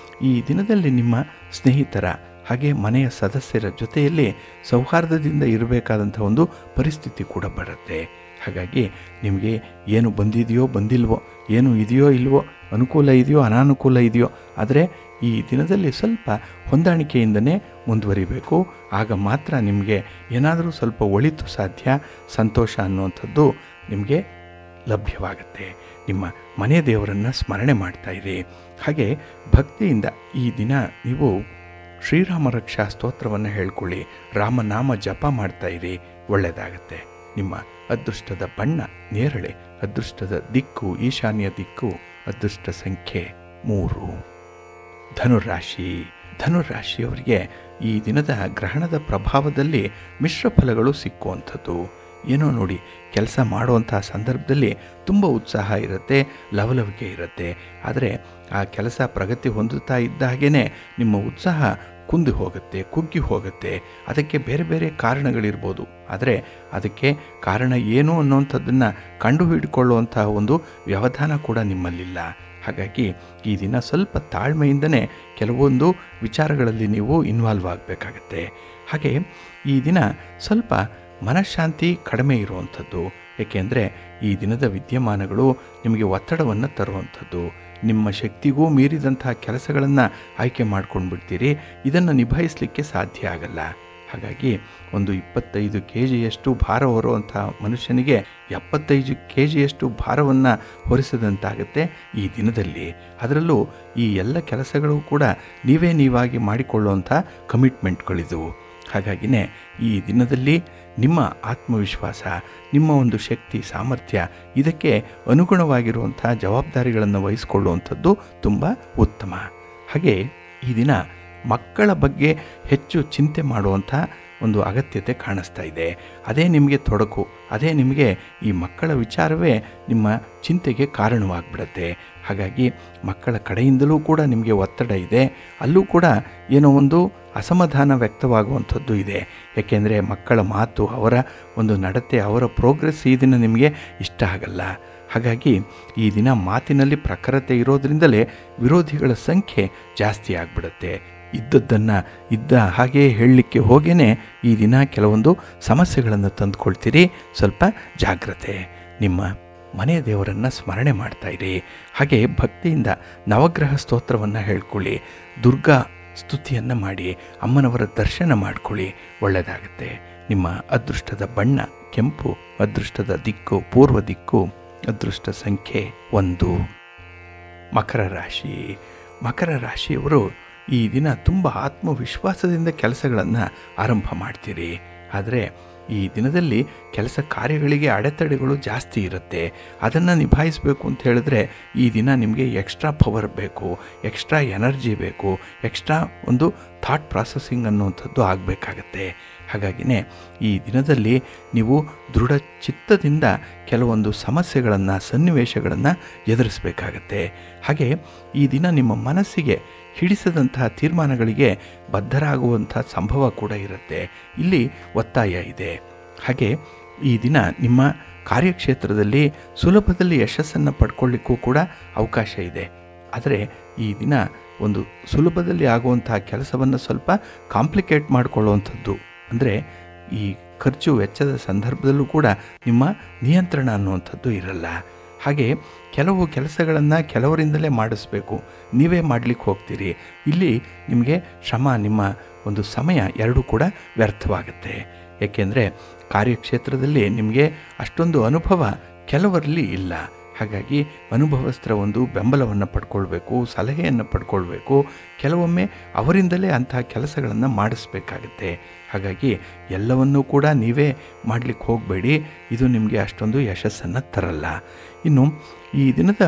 ಈ ದಿನದಲ್ಲಿ ನಿಮ್ಮ ಸ್ನೇಹಿತರ ಹಾಗೆ ಮನೆಯ ಸದಸ್ಯರ ಜೊತೆಯಲ್ಲಿ ಸೌಹಾರ್ದದಿಂದ ಇರಬೇಕಾದಂಥ ಒಂದು ಪರಿಸ್ಥಿತಿ ಕೂಡ ಬರುತ್ತೆ. ಹಾಗಾಗಿ ನಿಮಗೆ ಏನು ಬಂದಿದೆಯೋ ಬಂದಿಲ್ವೋ, ಏನು ಇದೆಯೋ ಇಲ್ವೋ, ಅನುಕೂಲ ಇದೆಯೋ ಅನಾನುಕೂಲ ಇದೆಯೋ, ಆದರೆ ಈ ದಿನದಲ್ಲಿ ಸ್ವಲ್ಪ ಹೊಂದಾಣಿಕೆಯಿಂದನೇ ಮುಂದುವರಿಬೇಕು. ಆಗ ಮಾತ್ರ ನಿಮಗೆ ಏನಾದರೂ ಸ್ವಲ್ಪ ಒಳಿತು ಸಾಧ್ಯ, ಸಂತೋಷ ಅನ್ನುವಂಥದ್ದು ನಿಮಗೆ ಲಭ್ಯವಾಗುತ್ತೆ. ನಿಮ್ಮ ಮನೆ ದೇವರನ್ನು ಸ್ಮರಣೆ ಮಾಡ್ತಾ ಇರಿ. ಹಾಗೆ ಭಕ್ತಿಯಿಂದ ಈ ದಿನ ನೀವು ಶ್ರೀರಾಮ ರಕ್ಷಾ ಸ್ತೋತ್ರವನ್ನು ಹೇಳ್ಕೊಳ್ಳಿ, ರಾಮನಾಮ ಜಪ ಮಾಡ್ತಾ ಇರಿ, ಒಳ್ಳೆಯದಾಗತ್ತೆ. ನಿಮ್ಮ ಅದೃಷ್ಟದ ಬಣ್ಣ ನೇರಳೆ, ಅದೃಷ್ಟದ ದಿಕ್ಕು ಈಶಾನ್ಯ ದಿಕ್ಕು, ಅದೃಷ್ಟ ಸಂಖ್ಯೆ 3. ಧನುರಾಶಿ. ಧನುರಾಶಿಯವರಿಗೆ ಈ ದಿನದ ಗ್ರಹಣದ ಪ್ರಭಾವದಲ್ಲಿ ಮಿಶ್ರ ಫಲಗಳು ಸಿಕ್ಕುವಂಥದ್ದು. ಏನೋ ನೋಡಿ, ಕೆಲಸ ಮಾಡುವಂಥ ಸಂದರ್ಭದಲ್ಲಿ ತುಂಬ ಉತ್ಸಾಹ ಇರುತ್ತೆ, ಲವಲವಿಕೆ ಇರುತ್ತೆ. ಆದರೆ ಆ ಕೆಲಸ ಪ್ರಗತಿ ಹೊಂದುತ್ತಾ ಇದ್ದ ಹಾಗೇ ನಿಮ್ಮ ಉತ್ಸಾಹ ಕುಂದಿ ಹೋಗುತ್ತೆ, ಕುಗ್ಗಿ ಹೋಗುತ್ತೆ. ಅದಕ್ಕೆ ಬೇರೆ ಬೇರೆ ಕಾರಣಗಳಿರ್ಬೋದು. ಆದರೆ ಅದಕ್ಕೆ ಕಾರಣ ಏನು ಅನ್ನೋಂಥದ್ದನ್ನು ಕಂಡುಹಿಡ್ಕೊಳ್ಳುವಂತಹ ಒಂದು ವ್ಯವಧಾನ ಕೂಡ ನಿಮ್ಮಲ್ಲಿಲ್ಲ. ಹಾಗಾಗಿ ಈ ದಿನ ಸ್ವಲ್ಪ ತಾಳ್ಮೆಯಿಂದನೇ ಕೆಲವೊಂದು ವಿಚಾರಗಳಲ್ಲಿ ನೀವು ಇನ್ವಾಲ್ವ್ ಆಗಬೇಕಾಗತ್ತೆ. ಹಾಗೆ ಈ ದಿನ ಸ್ವಲ್ಪ ಮನಃಶಾಂತಿ ಕಡಿಮೆ ಇರುವಂಥದ್ದು. ಏಕೆಂದರೆ ಈ ದಿನದ ವಿದ್ಯಮಾನಗಳು ನಿಮಗೆ ಒತ್ತಡವನ್ನು ತರುವಂಥದ್ದು. ನಿಮ್ಮ ಶಕ್ತಿಗೂ ಮೀರಿದಂತಹ ಕೆಲಸಗಳನ್ನು ಆಯ್ಕೆ ಮಾಡ್ಕೊಂಡು ಬಿಡ್ತೀರಿ. ಇದನ್ನು ನಿಭಾಯಿಸಲಿಕ್ಕೆ ಸಾಧ್ಯ ಆಗಲ್ಲ. ಹಾಗಾಗಿ ಒಂದು 25 kgಯಷ್ಟು ಭಾರ ಹೊರುವಂಥ ಮನುಷ್ಯನಿಗೆ 75 kgಯಷ್ಟು ಭಾರವನ್ನು ಹೊರಿಸಿದಂತಾಗುತ್ತೆ ಈ ದಿನದಲ್ಲಿ. ಅದರಲ್ಲೂ ಈ ಎಲ್ಲ ಕೆಲಸಗಳು ಕೂಡ ನೀವಾಗಿ ಮಾಡಿಕೊಳ್ಳುವಂಥ ಕಮಿಟ್ಮೆಂಟ್ಗಳಿದ್ದವು. ಹಾಗಾಗಿನೇ ಈ ದಿನದಲ್ಲಿ ನಿಮ್ಮ ಆತ್ಮವಿಶ್ವಾಸ, ನಿಮ್ಮ ಒಂದು ಶಕ್ತಿ ಸಾಮರ್ಥ್ಯ, ಇದಕ್ಕೆ ಅನುಗುಣವಾಗಿರುವಂಥ ಜವಾಬ್ದಾರಿಗಳನ್ನು ವಹಿಸಿಕೊಳ್ಳುವಂಥದ್ದು ತುಂಬ ಉತ್ತಮ. ಹಾಗೆ ಈ ದಿನ ಮಕ್ಕಳ ಬಗ್ಗೆ ಹೆಚ್ಚು ಚಿಂತೆ ಮಾಡುವಂಥ ಒಂದು ಅಗತ್ಯತೆ ಕಾಣಿಸ್ತಾ ಇದೆ. ಅದೇ ನಿಮಗೆ ತೊಡಕು, ಅದೇ ನಿಮಗೆ ಈ ಮಕ್ಕಳ ವಿಚಾರವೇ ನಿಮ್ಮ ಚಿಂತೆಗೆ ಕಾರಣವಾಗಿಬಿಡುತ್ತೆ. ಹಾಗಾಗಿ ಮಕ್ಕಳ ಕಡೆಯಿಂದಲೂ ಕೂಡ ನಿಮಗೆ ಒತ್ತಡ ಇದೆ. ಅಲ್ಲೂ ಕೂಡ ಏನೋ ಒಂದು ಅಸಮಾಧಾನ ವ್ಯಕ್ತವಾಗುವಂಥದ್ದು ಇದೆ. ಏಕೆಂದರೆ ಮಕ್ಕಳ ಮಾತು, ಅವರ ಒಂದು ನಡತೆ, ಅವರ ಪ್ರೋಗ್ರೆಸ್ ಈ ದಿನ ನಿಮಗೆ ಇಷ್ಟ ಆಗಲ್ಲ. ಹಾಗಾಗಿ ಈ ದಿನ ಮಾತಿನಲ್ಲಿ ಪ್ರಖರತೆ ಇರೋದ್ರಿಂದಲೇ ವಿರೋಧಿಗಳ ಸಂಖ್ಯೆ ಜಾಸ್ತಿ ಆಗಿಬಿಡುತ್ತೆ. ಇದ್ದದ್ದನ್ನು ಇದ್ದ ಹಾಗೆ ಹೇಳಲಿಕ್ಕೆ ಹೋಗೇ ಈ ದಿನ ಕೆಲವೊಂದು ಸಮಸ್ಯೆಗಳನ್ನು ತಂದುಕೊಳ್ತೀರಿ. ಸ್ವಲ್ಪ ಜಾಗ್ರತೆ. ನಿಮ್ಮ ಮನೆ ದೇವರನ್ನು ಸ್ಮರಣೆ ಮಾಡ್ತಾ ಇರಿ. ಹಾಗೆ ಭಕ್ತಿಯಿಂದ ನವಗ್ರಹ ಸ್ತೋತ್ರವನ್ನು ಹೇಳ್ಕೊಳ್ಳಿ, ದುರ್ಗಾ ಸ್ತುತಿಯನ್ನು ಮಾಡಿ, ಅಮ್ಮನವರ ದರ್ಶನ ಮಾಡ್ಕೊಳ್ಳಿ, ಒಳ್ಳೆಯದಾಗುತ್ತೆ. ನಿಮ್ಮ ಅದೃಷ್ಟದ ಬಣ್ಣ ಕೆಂಪು, ಅದೃಷ್ಟದ ದಿಕ್ಕು ಪೂರ್ವ ದಿಕ್ಕು, ಅದೃಷ್ಟ ಸಂಖ್ಯೆ 1. ಮಕರ ರಾಶಿ. ಮಕರ ರಾಶಿಯವರು ಈ ದಿನ ತುಂಬ ಆತ್ಮವಿಶ್ವಾಸದಿಂದ ಕೆಲಸಗಳನ್ನು ಆರಂಭ ಮಾಡ್ತೀರಿ. ಆದರೆ ಈ ದಿನದಲ್ಲಿ ಕೆಲಸ ಕಾರ್ಯಗಳಿಗೆ ಅಡೆತಡೆಗಳು ಜಾಸ್ತಿ ಇರುತ್ತೆ. ಅದನ್ನು ನಿಭಾಯಿಸಬೇಕು ಅಂತ ಹೇಳಿದ್ರೆ ಈ ದಿನ ನಿಮಗೆ ಎಕ್ಸ್ಟ್ರಾ ಪವರ್ ಬೇಕು, ಎಕ್ಸ್ಟ್ರಾ ಎನರ್ಜಿ ಬೇಕು, ಎಕ್ಸ್ಟ್ರಾ ಒಂದು ಥಾಟ್ ಪ್ರಾಸೆಸಿಂಗ್ ಅನ್ನುವಂಥದ್ದು ಆಗಬೇಕಾಗತ್ತೆ. ಹಾಗಾಗಿನೇ ಈ ದಿನದಲ್ಲಿ ನೀವು ದೃಢ ಚಿತ್ತದಿಂದ ಕೆಲವೊಂದು ಸಮಸ್ಯೆಗಳನ್ನು, ಸನ್ನಿವೇಶಗಳನ್ನು ಎದುರಿಸಬೇಕಾಗತ್ತೆ. ಹಾಗೆ ಈ ದಿನ ನಿಮ್ಮ ಮನಸ್ಸಿಗೆ ಹಿಡಿಸದಂತಹ ತೀರ್ಮಾನಗಳಿಗೆ ಬದ್ಧರಾಗುವಂಥ ಸಂಭವ ಕೂಡ ಇರುತ್ತೆ. ಇಲ್ಲಿ ಒತ್ತಾಯ ಇದೆ. ಹಾಗೆ ಈ ದಿನ ನಿಮ್ಮ ಕಾರ್ಯಕ್ಷೇತ್ರದಲ್ಲಿ ಸುಲಭದಲ್ಲಿ ಯಶಸ್ಸನ್ನು ಪಡ್ಕೊಳ್ಳಿಕ್ಕೂ ಕೂಡ ಅವಕಾಶ ಇದೆ. ಆದರೆ ಈ ದಿನ ಒಂದು ಸುಲಭದಲ್ಲಿ ಆಗುವಂತಹ ಕೆಲಸವನ್ನು ಸ್ವಲ್ಪ ಕಾಂಪ್ಲಿಕೇಟ್ ಮಾಡಿಕೊಳ್ಳುವಂಥದ್ದು, ಅಂದರೆ ಈ ಖರ್ಚು ವೆಚ್ಚದ ಸಂದರ್ಭದಲ್ಲೂ ಕೂಡ ನಿಮ್ಮ ನಿಯಂತ್ರಣ ಅನ್ನುವಂಥದ್ದು ಇರಲ್ಲ. ಹಾಗೆ ಕೆಲವು ಕೆಲಸಗಳನ್ನು ಕೆಲವರಿಂದಲೇ ಮಾಡಿಸ್ಬೇಕು, ನೀವೇ ಮಾಡಲಿಕ್ಕೆ ಹೋಗ್ತೀರಿ. ಇಲ್ಲಿ ನಿಮಗೆ ಶ್ರಮ, ನಿಮ್ಮ ಒಂದು ಸಮಯ ಎರಡೂ ಕೂಡ ವ್ಯರ್ಥವಾಗುತ್ತೆ. ಏಕೆಂದರೆ ಕಾರ್ಯಕ್ಷೇತ್ರದಲ್ಲಿ ನಿಮಗೆ ಅಷ್ಟೊಂದು ಅನುಭವ ಕೆಲವರಲ್ಲಿ ಇಲ್ಲ. ಹಾಗಾಗಿ ಅನುಭವಸ್ಥರ ಒಂದು ಬೆಂಬಲವನ್ನು ಪಡ್ಕೊಳ್ಬೇಕು, ಸಲಹೆಯನ್ನು ಪಡ್ಕೊಳ್ಬೇಕು. ಕೆಲವೊಮ್ಮೆ ಅವರಿಂದಲೇ ಅಂತಹ ಕೆಲಸಗಳನ್ನು ಮಾಡಿಸ್ಬೇಕಾಗತ್ತೆ. ಹಾಗಾಗಿ ಎಲ್ಲವನ್ನೂ ಕೂಡ ನೀವೇ ಮಾಡಲಿಕ್ಕೆ ಹೋಗಬೇಡಿ, ಇದು ನಿಮಗೆ ಅಷ್ಟೊಂದು ಯಶಸ್ಸನ್ನು ತರಲ್ಲ. ಇನ್ನು ಈ ದಿನದ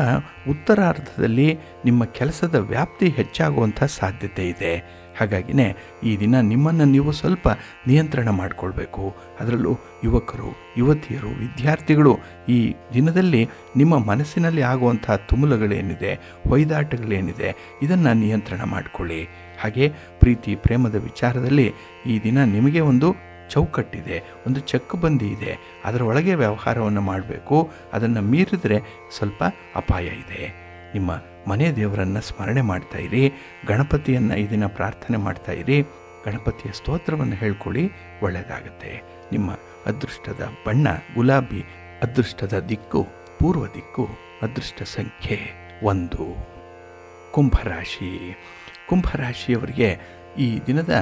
ಉತ್ತರಾರ್ಧದಲ್ಲಿ ನಿಮ್ಮ ಕೆಲಸದ ವ್ಯಾಪ್ತಿ ಹೆಚ್ಚಾಗುವಂಥ ಸಾಧ್ಯತೆ ಇದೆ. ಹಾಗಾಗಿನೇ ಈ ದಿನ ನಿಮ್ಮನ್ನು ನೀವು ಸ್ವಲ್ಪ ನಿಯಂತ್ರಣ ಮಾಡಿಕೊಳ್ಬೇಕು. ಅದರಲ್ಲೂ ಯುವಕರು, ಯುವತಿಯರು, ವಿದ್ಯಾರ್ಥಿಗಳು ಈ ದಿನದಲ್ಲಿ ನಿಮ್ಮ ಮನಸ್ಸಿನಲ್ಲಿ ಆಗುವಂಥ ತುಮುಲಗಳೇನಿದೆ, ಹೊಯ್ದಾಟಗಳೇನಿದೆ, ಇದನ್ನು ನಿಯಂತ್ರಣ ಮಾಡಿಕೊಳ್ಳಿ. ಹಾಗೆ ಪ್ರೀತಿ ಪ್ರೇಮದ ವಿಚಾರದಲ್ಲಿ ಈ ದಿನ ನಿಮಗೆ ಒಂದು ಚೌಕಟ್ಟಿದೆ, ಒಂದು ಚಕ್ಕಬಂದಿ ಇದೆ. ಅದರ ಒಳಗೆ ವ್ಯವಹಾರವನ್ನು ಮಾಡಬೇಕು. ಅದನ್ನು ಮೀರಿದರೆ ಸ್ವಲ್ಪ ಅಪಾಯ ಇದೆ. ನಿಮ್ಮ ಮನೆ ದೇವರನ್ನು ಸ್ಮರಣೆ ಮಾಡ್ತಾ ಇರಿ, ಗಣಪತಿಯನ್ನು ಈ ದಿನ ಪ್ರಾರ್ಥನೆ ಮಾಡ್ತಾ ಇರಿ, ಗಣಪತಿಯ ಸ್ತೋತ್ರವನ್ನು ಹೇಳ್ಕೊಳ್ಳಿ, ಒಳ್ಳೆಯದಾಗುತ್ತೆ. ನಿಮ್ಮ ಅದೃಷ್ಟದ ಬಣ್ಣ ಗುಲಾಬಿ, ಅದೃಷ್ಟದ ದಿಕ್ಕು ಪೂರ್ವ ದಿಕ್ಕು, ಅದೃಷ್ಟ ಸಂಖ್ಯೆ 1. ಕುಂಭರಾಶಿ. ಕುಂಭರಾಶಿಯವರಿಗೆ ಈ ದಿನದ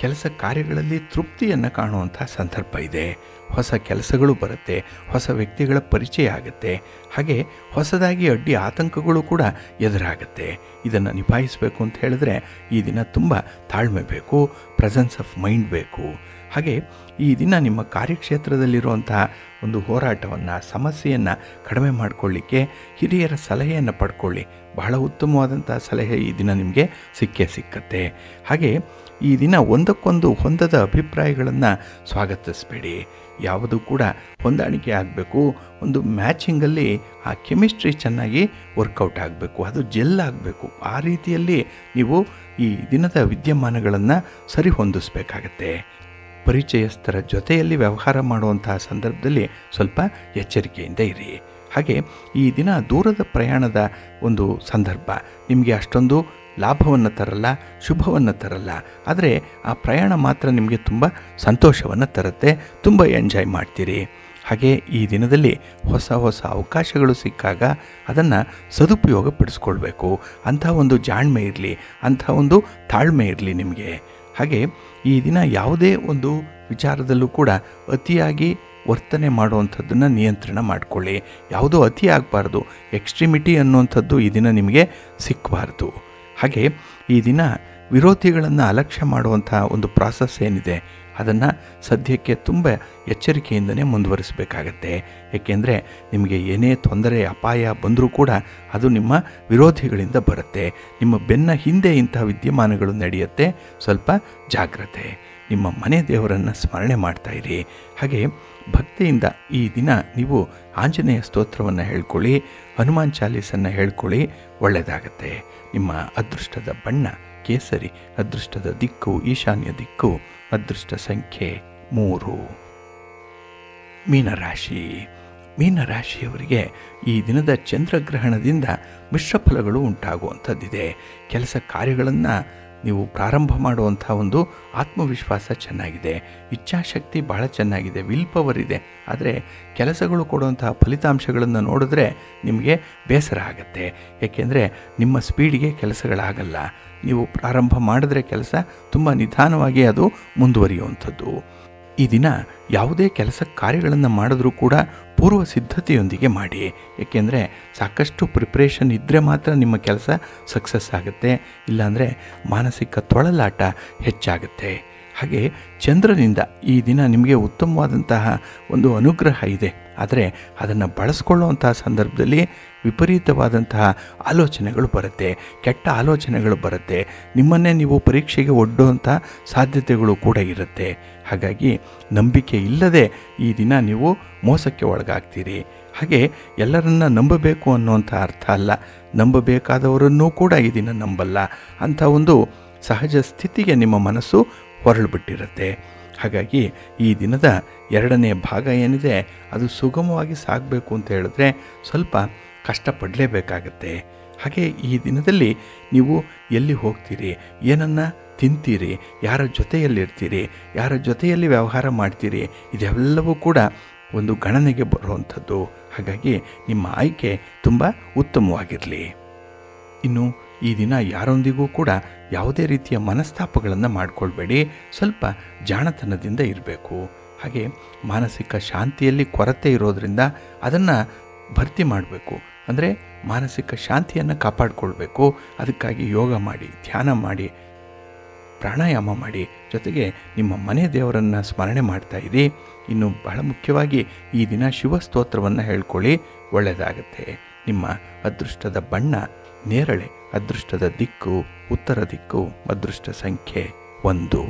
ಕೆಲಸ ಕಾರ್ಯಗಳಲ್ಲಿ ತೃಪ್ತಿಯನ್ನು ಕಾಣುವಂಥ ಸಂದರ್ಭ ಇದೆ. ಹೊಸ ಕೆಲಸಗಳು ಬರುತ್ತೆ, ಹೊಸ ವ್ಯಕ್ತಿಗಳ ಪರಿಚಯ ಆಗುತ್ತೆ. ಹಾಗೆ ಹೊಸದಾಗಿ ಅಡ್ಡಿ ಆತಂಕಗಳು ಕೂಡ ಎದುರಾಗುತ್ತೆ. ಇದನ್ನು ನಿಭಾಯಿಸಬೇಕು ಅಂತ ಹೇಳಿದ್ರೆ ಈ ದಿನ ತುಂಬ ತಾಳ್ಮೆ ಬೇಕು, ಪ್ರೆಸೆನ್ಸ್ ಆಫ್ ಮೈಂಡ್ ಬೇಕು. ಹಾಗೆ ಈ ದಿನ ನಿಮ್ಮ ಕಾರ್ಯಕ್ಷೇತ್ರದಲ್ಲಿರುವಂತಹ ಒಂದು ಹೋರಾಟವನ್ನು, ಸಮಸ್ಯೆಯನ್ನು ಕಡಿಮೆ ಮಾಡಿಕೊಳ್ಳಿಕ್ಕೆ ಹಿರಿಯರ ಸಲಹೆಯನ್ನು ಪಡ್ಕೊಳ್ಳಿ. ಬಹಳ ಉತ್ತಮವಾದಂಥ ಸಲಹೆ ಈ ದಿನ ನಿಮಗೆ ಸಿಕ್ಕತ್ತೆ. ಹಾಗೆ ಈ ದಿನ ಒಂದಕ್ಕೊಂದು ಹೊಂದದ ಅಭಿಪ್ರಾಯಗಳನ್ನು ಸ್ವಾಗತಿಸಬೇಡಿ. ಯಾವುದು ಕೂಡ ಹೊಂದಾಣಿಕೆ ಆಗಬೇಕು, ಒಂದು ಮ್ಯಾಚಿಂಗಲ್ಲಿ ಆ ಕೆಮಿಸ್ಟ್ರಿ ಚೆನ್ನಾಗಿ ವರ್ಕೌಟ್ ಆಗಬೇಕು, ಅದು ಜೆಲ್ ಆಗಬೇಕು. ಆ ರೀತಿಯಲ್ಲಿ ನೀವು ಈ ದಿನದ ವಿದ್ಯಮಾನಗಳನ್ನು ಸರಿ ಹೊಂದಿಸಬೇಕಾಗತ್ತೆ. ಪರಿಚಯಸ್ಥರ ಜೊತೆಯಲ್ಲಿ ವ್ಯವಹಾರ ಮಾಡುವಂತಹ ಸಂದರ್ಭದಲ್ಲಿ ಸ್ವಲ್ಪ ಎಚ್ಚರಿಕೆಯಿಂದ ಇರಿ. ಹಾಗೆ ಈ ದಿನ ದೂರದ ಪ್ರಯಾಣದ ಒಂದು ಸಂದರ್ಭ ನಿಮಗೆ ಅಷ್ಟೊಂದು ಲಾಭವನ್ನು ತರಲ್ಲ, ಶುಭವನ್ನು ತರಲ್ಲ. ಆದರೆ ಆ ಪ್ರಯಾಣ ಮಾತ್ರ ನಿಮಗೆ ತುಂಬ ಸಂತೋಷವನ್ನು ತರುತ್ತೆ, ತುಂಬ ಎಂಜಾಯ್ ಮಾಡ್ತೀರಿ. ಹಾಗೆ ಈ ದಿನದಲ್ಲಿ ಹೊಸ ಅವಕಾಶಗಳು ಸಿಕ್ಕಾಗ ಅದನ್ನು ಸದುಪಯೋಗ ಪಡಿಸ್ಕೊಳ್ಬೇಕು. ಅಂಥ ಒಂದು ಜಾಣ್ಮೆ ಇರಲಿ, ಅಂಥ ಒಂದು ತಾಳ್ಮೆ ಇರಲಿ ನಿಮಗೆ. ಹಾಗೆ ಈ ದಿನ ಯಾವುದೇ ಒಂದು ವಿಚಾರದಲ್ಲೂ ಕೂಡ ಅತಿಯಾಗಿ ವರ್ತನೆ ಮಾಡುವಂಥದ್ದನ್ನು ನಿಯಂತ್ರಣ ಮಾಡಿಕೊಳ್ಳಿ. ಯಾವುದೋ ಅತಿ ಆಗಬಾರ್ದು, ಎಕ್ಸ್ಟ್ರೀಮಿಟಿ ಅನ್ನುವಂಥದ್ದು ಈ ದಿನ ನಿಮಗೆ ಸಿಕ್ಕಬಾರ್ದು. ಹಾಗೆ ಈ ದಿನ ವಿರೋಧಿಗಳನ್ನು ಅಲಕ್ಷ್ಯ ಮಾಡುವಂಥ ಒಂದು ಪ್ರಾಸೆಸ್ ಏನಿದೆ ಅದನ್ನು ಸದ್ಯಕ್ಕೆ ತುಂಬ ಎಚ್ಚರಿಕೆಯಿಂದನೇ ಮುಂದುವರಿಸಬೇಕಾಗತ್ತೆ. ಏಕೆಂದರೆ ನಿಮಗೆ ಏನೇ ತೊಂದರೆ, ಅಪಾಯ ಬಂದರೂ ಕೂಡ ಅದು ನಿಮ್ಮ ವಿರೋಧಿಗಳಿಂದ ಬರುತ್ತೆ. ನಿಮ್ಮ ಬೆನ್ನ ಹಿಂದೆ ಇಂಥ ವಿದ್ಯಮಾನಗಳು ನಡೆಯುತ್ತೆ. ಸ್ವಲ್ಪ ಜಾಗ್ರತೆ. ನಿಮ್ಮ ಮನೆ ದೇವರನ್ನು ಸ್ಮರಣೆ ಮಾಡ್ತಾಯಿರಿ. ಹಾಗೆ ಭಕ್ತಿಯಿಂದ ಈ ದಿನ ನೀವು ಆಂಜನೇಯ ಸ್ತೋತ್ರವನ್ನು ಹೇಳ್ಕೊಳ್ಳಿ, ಹನುಮಾನ್ ಚಾಲೀಸನ್ನು ಹೇಳ್ಕೊಳ್ಳಿ, ಒಳ್ಳೆಯದಾಗತ್ತೆ. ನಿಮ್ಮ ಅದೃಷ್ಟದ ಬಣ್ಣ ಕೇಸರಿ, ಅದೃಷ್ಟದ ದಿಕ್ಕು ಈಶಾನ್ಯ ದಿಕ್ಕು, ಅದೃಷ್ಟ ಸಂಖ್ಯೆ 3. ಮೀನರಾಶಿ. ಮೀನರಾಶಿಯವರಿಗೆ ಈ ದಿನದ ಚಂದ್ರಗ್ರಹಣದಿಂದ ಮಿಶ್ರ ಫಲಗಳು ಉಂಟಾಗುವಂಥದ್ದಿದೆ. ಕೆಲಸ ಕಾರ್ಯಗಳನ್ನು ನೀವು ಪ್ರಾರಂಭ ಮಾಡುವಂಥ ಒಂದು ಆತ್ಮವಿಶ್ವಾಸ ಚೆನ್ನಾಗಿದೆ, ಇಚ್ಛಾಶಕ್ತಿ ಭಾಳ ಚೆನ್ನಾಗಿದೆ, ವಿಲ್ ಪವರ್ ಇದೆ. ಆದರೆ ಕೆಲಸಗಳು ಕೊಡುವಂತಹ ಫಲಿತಾಂಶಗಳನ್ನು ನೋಡಿದ್ರೆ ನಿಮಗೆ ಬೇಸರ ಆಗುತ್ತೆ. ಏಕೆಂದರೆ ನಿಮ್ಮ ಸ್ಪೀಡಿಗೆ ಕೆಲಸಗಳಾಗಲ್ಲ. ನೀವು ಪ್ರಾರಂಭ ಮಾಡಿದ್ರೆ ಕೆಲಸ ತುಂಬ ನಿಧಾನವಾಗಿ ಅದು ಮುಂದುವರಿಯುವಂಥದ್ದು. ಈ ದಿನ ಯಾವುದೇ ಕೆಲಸ ಕಾರ್ಯಗಳನ್ನು ಮಾಡಿದ್ರೂ ಕೂಡ ಪೂರ್ವ ಸಿದ್ಧತೆಯೊಂದಿಗೆ ಮಾಡಿ. ಏಕೆಂದರೆ ಸಾಕಷ್ಟು ಪ್ರಿಪ್ರೇಷನ್ ಇದ್ದರೆ ಮಾತ್ರ ನಿಮ್ಮ ಕೆಲಸ ಸಕ್ಸಸ್ ಆಗುತ್ತೆ, ಇಲ್ಲಾಂದರೆ ಮಾನಸಿಕ ತೊಳಲಾಟ ಹೆಚ್ಚಾಗುತ್ತೆ. ಹಾಗೆ ಚಂದ್ರನಿಂದ ಈ ದಿನ ನಿಮಗೆ ಉತ್ತಮವಾದಂತಹ ಒಂದು ಅನುಗ್ರಹ ಇದೆ. ಆದರೆ ಅದನ್ನು ಬಳಸ್ಕೊಳ್ಳುವಂತಹ ಸಂದರ್ಭದಲ್ಲಿ ವಿಪರೀತವಾದಂತಹ ಆಲೋಚನೆಗಳು ಬರುತ್ತೆ, ಕೆಟ್ಟ ಆಲೋಚನೆಗಳು ಬರುತ್ತೆ. ನಿಮ್ಮನ್ನೇ ನೀವು ಪರೀಕ್ಷೆಗೆ ಒಡ್ಡುವಂಥ ಸಾಧ್ಯತೆಗಳು ಕೂಡ ಇರುತ್ತೆ. ಹಾಗಾಗಿ ನಂಬಿಕೆ ಇಲ್ಲದೆ ಈ ದಿನ ನೀವು ಮೋಸಕ್ಕೆ ಒಳಗಾಗ್ತೀರಿ. ಹಾಗೆ ಎಲ್ಲರನ್ನ ನಂಬಬೇಕು ಅನ್ನುವಂಥ ಅರ್ಥ ಅಲ್ಲ, ನಂಬಬೇಕಾದವರನ್ನೂ ಕೂಡ ಈ ದಿನ ನಂಬಲ್ಲ. ಅಂಥ ಒಂದು ಸಹಜ ಸ್ಥಿತಿಗೆ ನಿಮ್ಮ ಮನಸ್ಸು ಹೊರಳುಬಿಟ್ಟಿರುತ್ತೆ. ಹಾಗಾಗಿ ಈ ದಿನದ 2ನೇ ಭಾಗ ಏನಿದೆ ಅದು ಸುಗಮವಾಗಿ ಸಾಗಬೇಕು ಅಂತ ಹೇಳಿದ್ರೆ ಸ್ವಲ್ಪ ಕಷ್ಟಪಡಲೇಬೇಕಾಗತ್ತೆ. ಹಾಗೆ ಈ ದಿನದಲ್ಲಿ ನೀವು ಎಲ್ಲಿ ಹೋಗ್ತೀರಿ, ಏನನ್ನು ತಿಂತೀರಿ, ಯಾರ ಜೊತೆಯಲ್ಲಿರ್ತೀರಿ, ಯಾರ ಜೊತೆಯಲ್ಲಿ ವ್ಯವಹಾರ ಮಾಡ್ತೀರಿ, ಇದೆಲ್ಲವೂ ಕೂಡ ಒಂದು ಗಣನೆಗೆ ಬರುವಂಥದ್ದು. ಹಾಗಾಗಿ ನಿಮ್ಮ ಆಯ್ಕೆ ತುಂಬ ಉತ್ತಮವಾಗಿರಲಿ. ಇನ್ನು ಈ ದಿನ ಯಾರೊಂದಿಗೂ ಕೂಡ ಯಾವುದೇ ರೀತಿಯ ಮನಸ್ತಾಪಗಳನ್ನು ಮಾಡಿಕೊಳ್ಬೇಡಿ, ಸ್ವಲ್ಪ ಜಾಣತನದಿಂದ ಇರಬೇಕು. ಹಾಗೆ ಮಾನಸಿಕ ಶಾಂತಿಯಲ್ಲಿ ಕೊರತೆ ಇರೋದರಿಂದ ಅದನ್ನು ಭರ್ತಿ ಮಾಡಬೇಕು. ಅಂದರೆ ಮಾನಸಿಕ ಶಾಂತಿಯನ್ನು ಕಾಪಾಡಿಕೊಳ್ಬೇಕು. ಅದಕ್ಕಾಗಿ ಯೋಗ ಮಾಡಿ, ಧ್ಯಾನ ಮಾಡಿ, ಪ್ರಾಣಾಯಾಮ ಮಾಡಿ, ಜೊತೆಗೆ ನಿಮ್ಮ ಮನೆ ದೇವರನ್ನು ಸ್ಮರಣೆ ಮಾಡ್ತಾಯಿರಿ. ಇನ್ನು ಬಹಳ ಮುಖ್ಯವಾಗಿ ಈ ದಿನ ಶಿವಸ್ತೋತ್ರವನ್ನು ಹೇಳ್ಕೊಳ್ಳಿ, ಒಳ್ಳೆಯದಾಗತ್ತೆ. ನಿಮ್ಮ ಅದೃಷ್ಟದ ಬಣ್ಣ ನೇರಳೆ, ಅದೃಷ್ಟದ ದಿಕ್ಕು ಉತ್ತರ ದಿಕ್ಕು, ಅದೃಷ್ಟ ಸಂಖ್ಯೆ 1.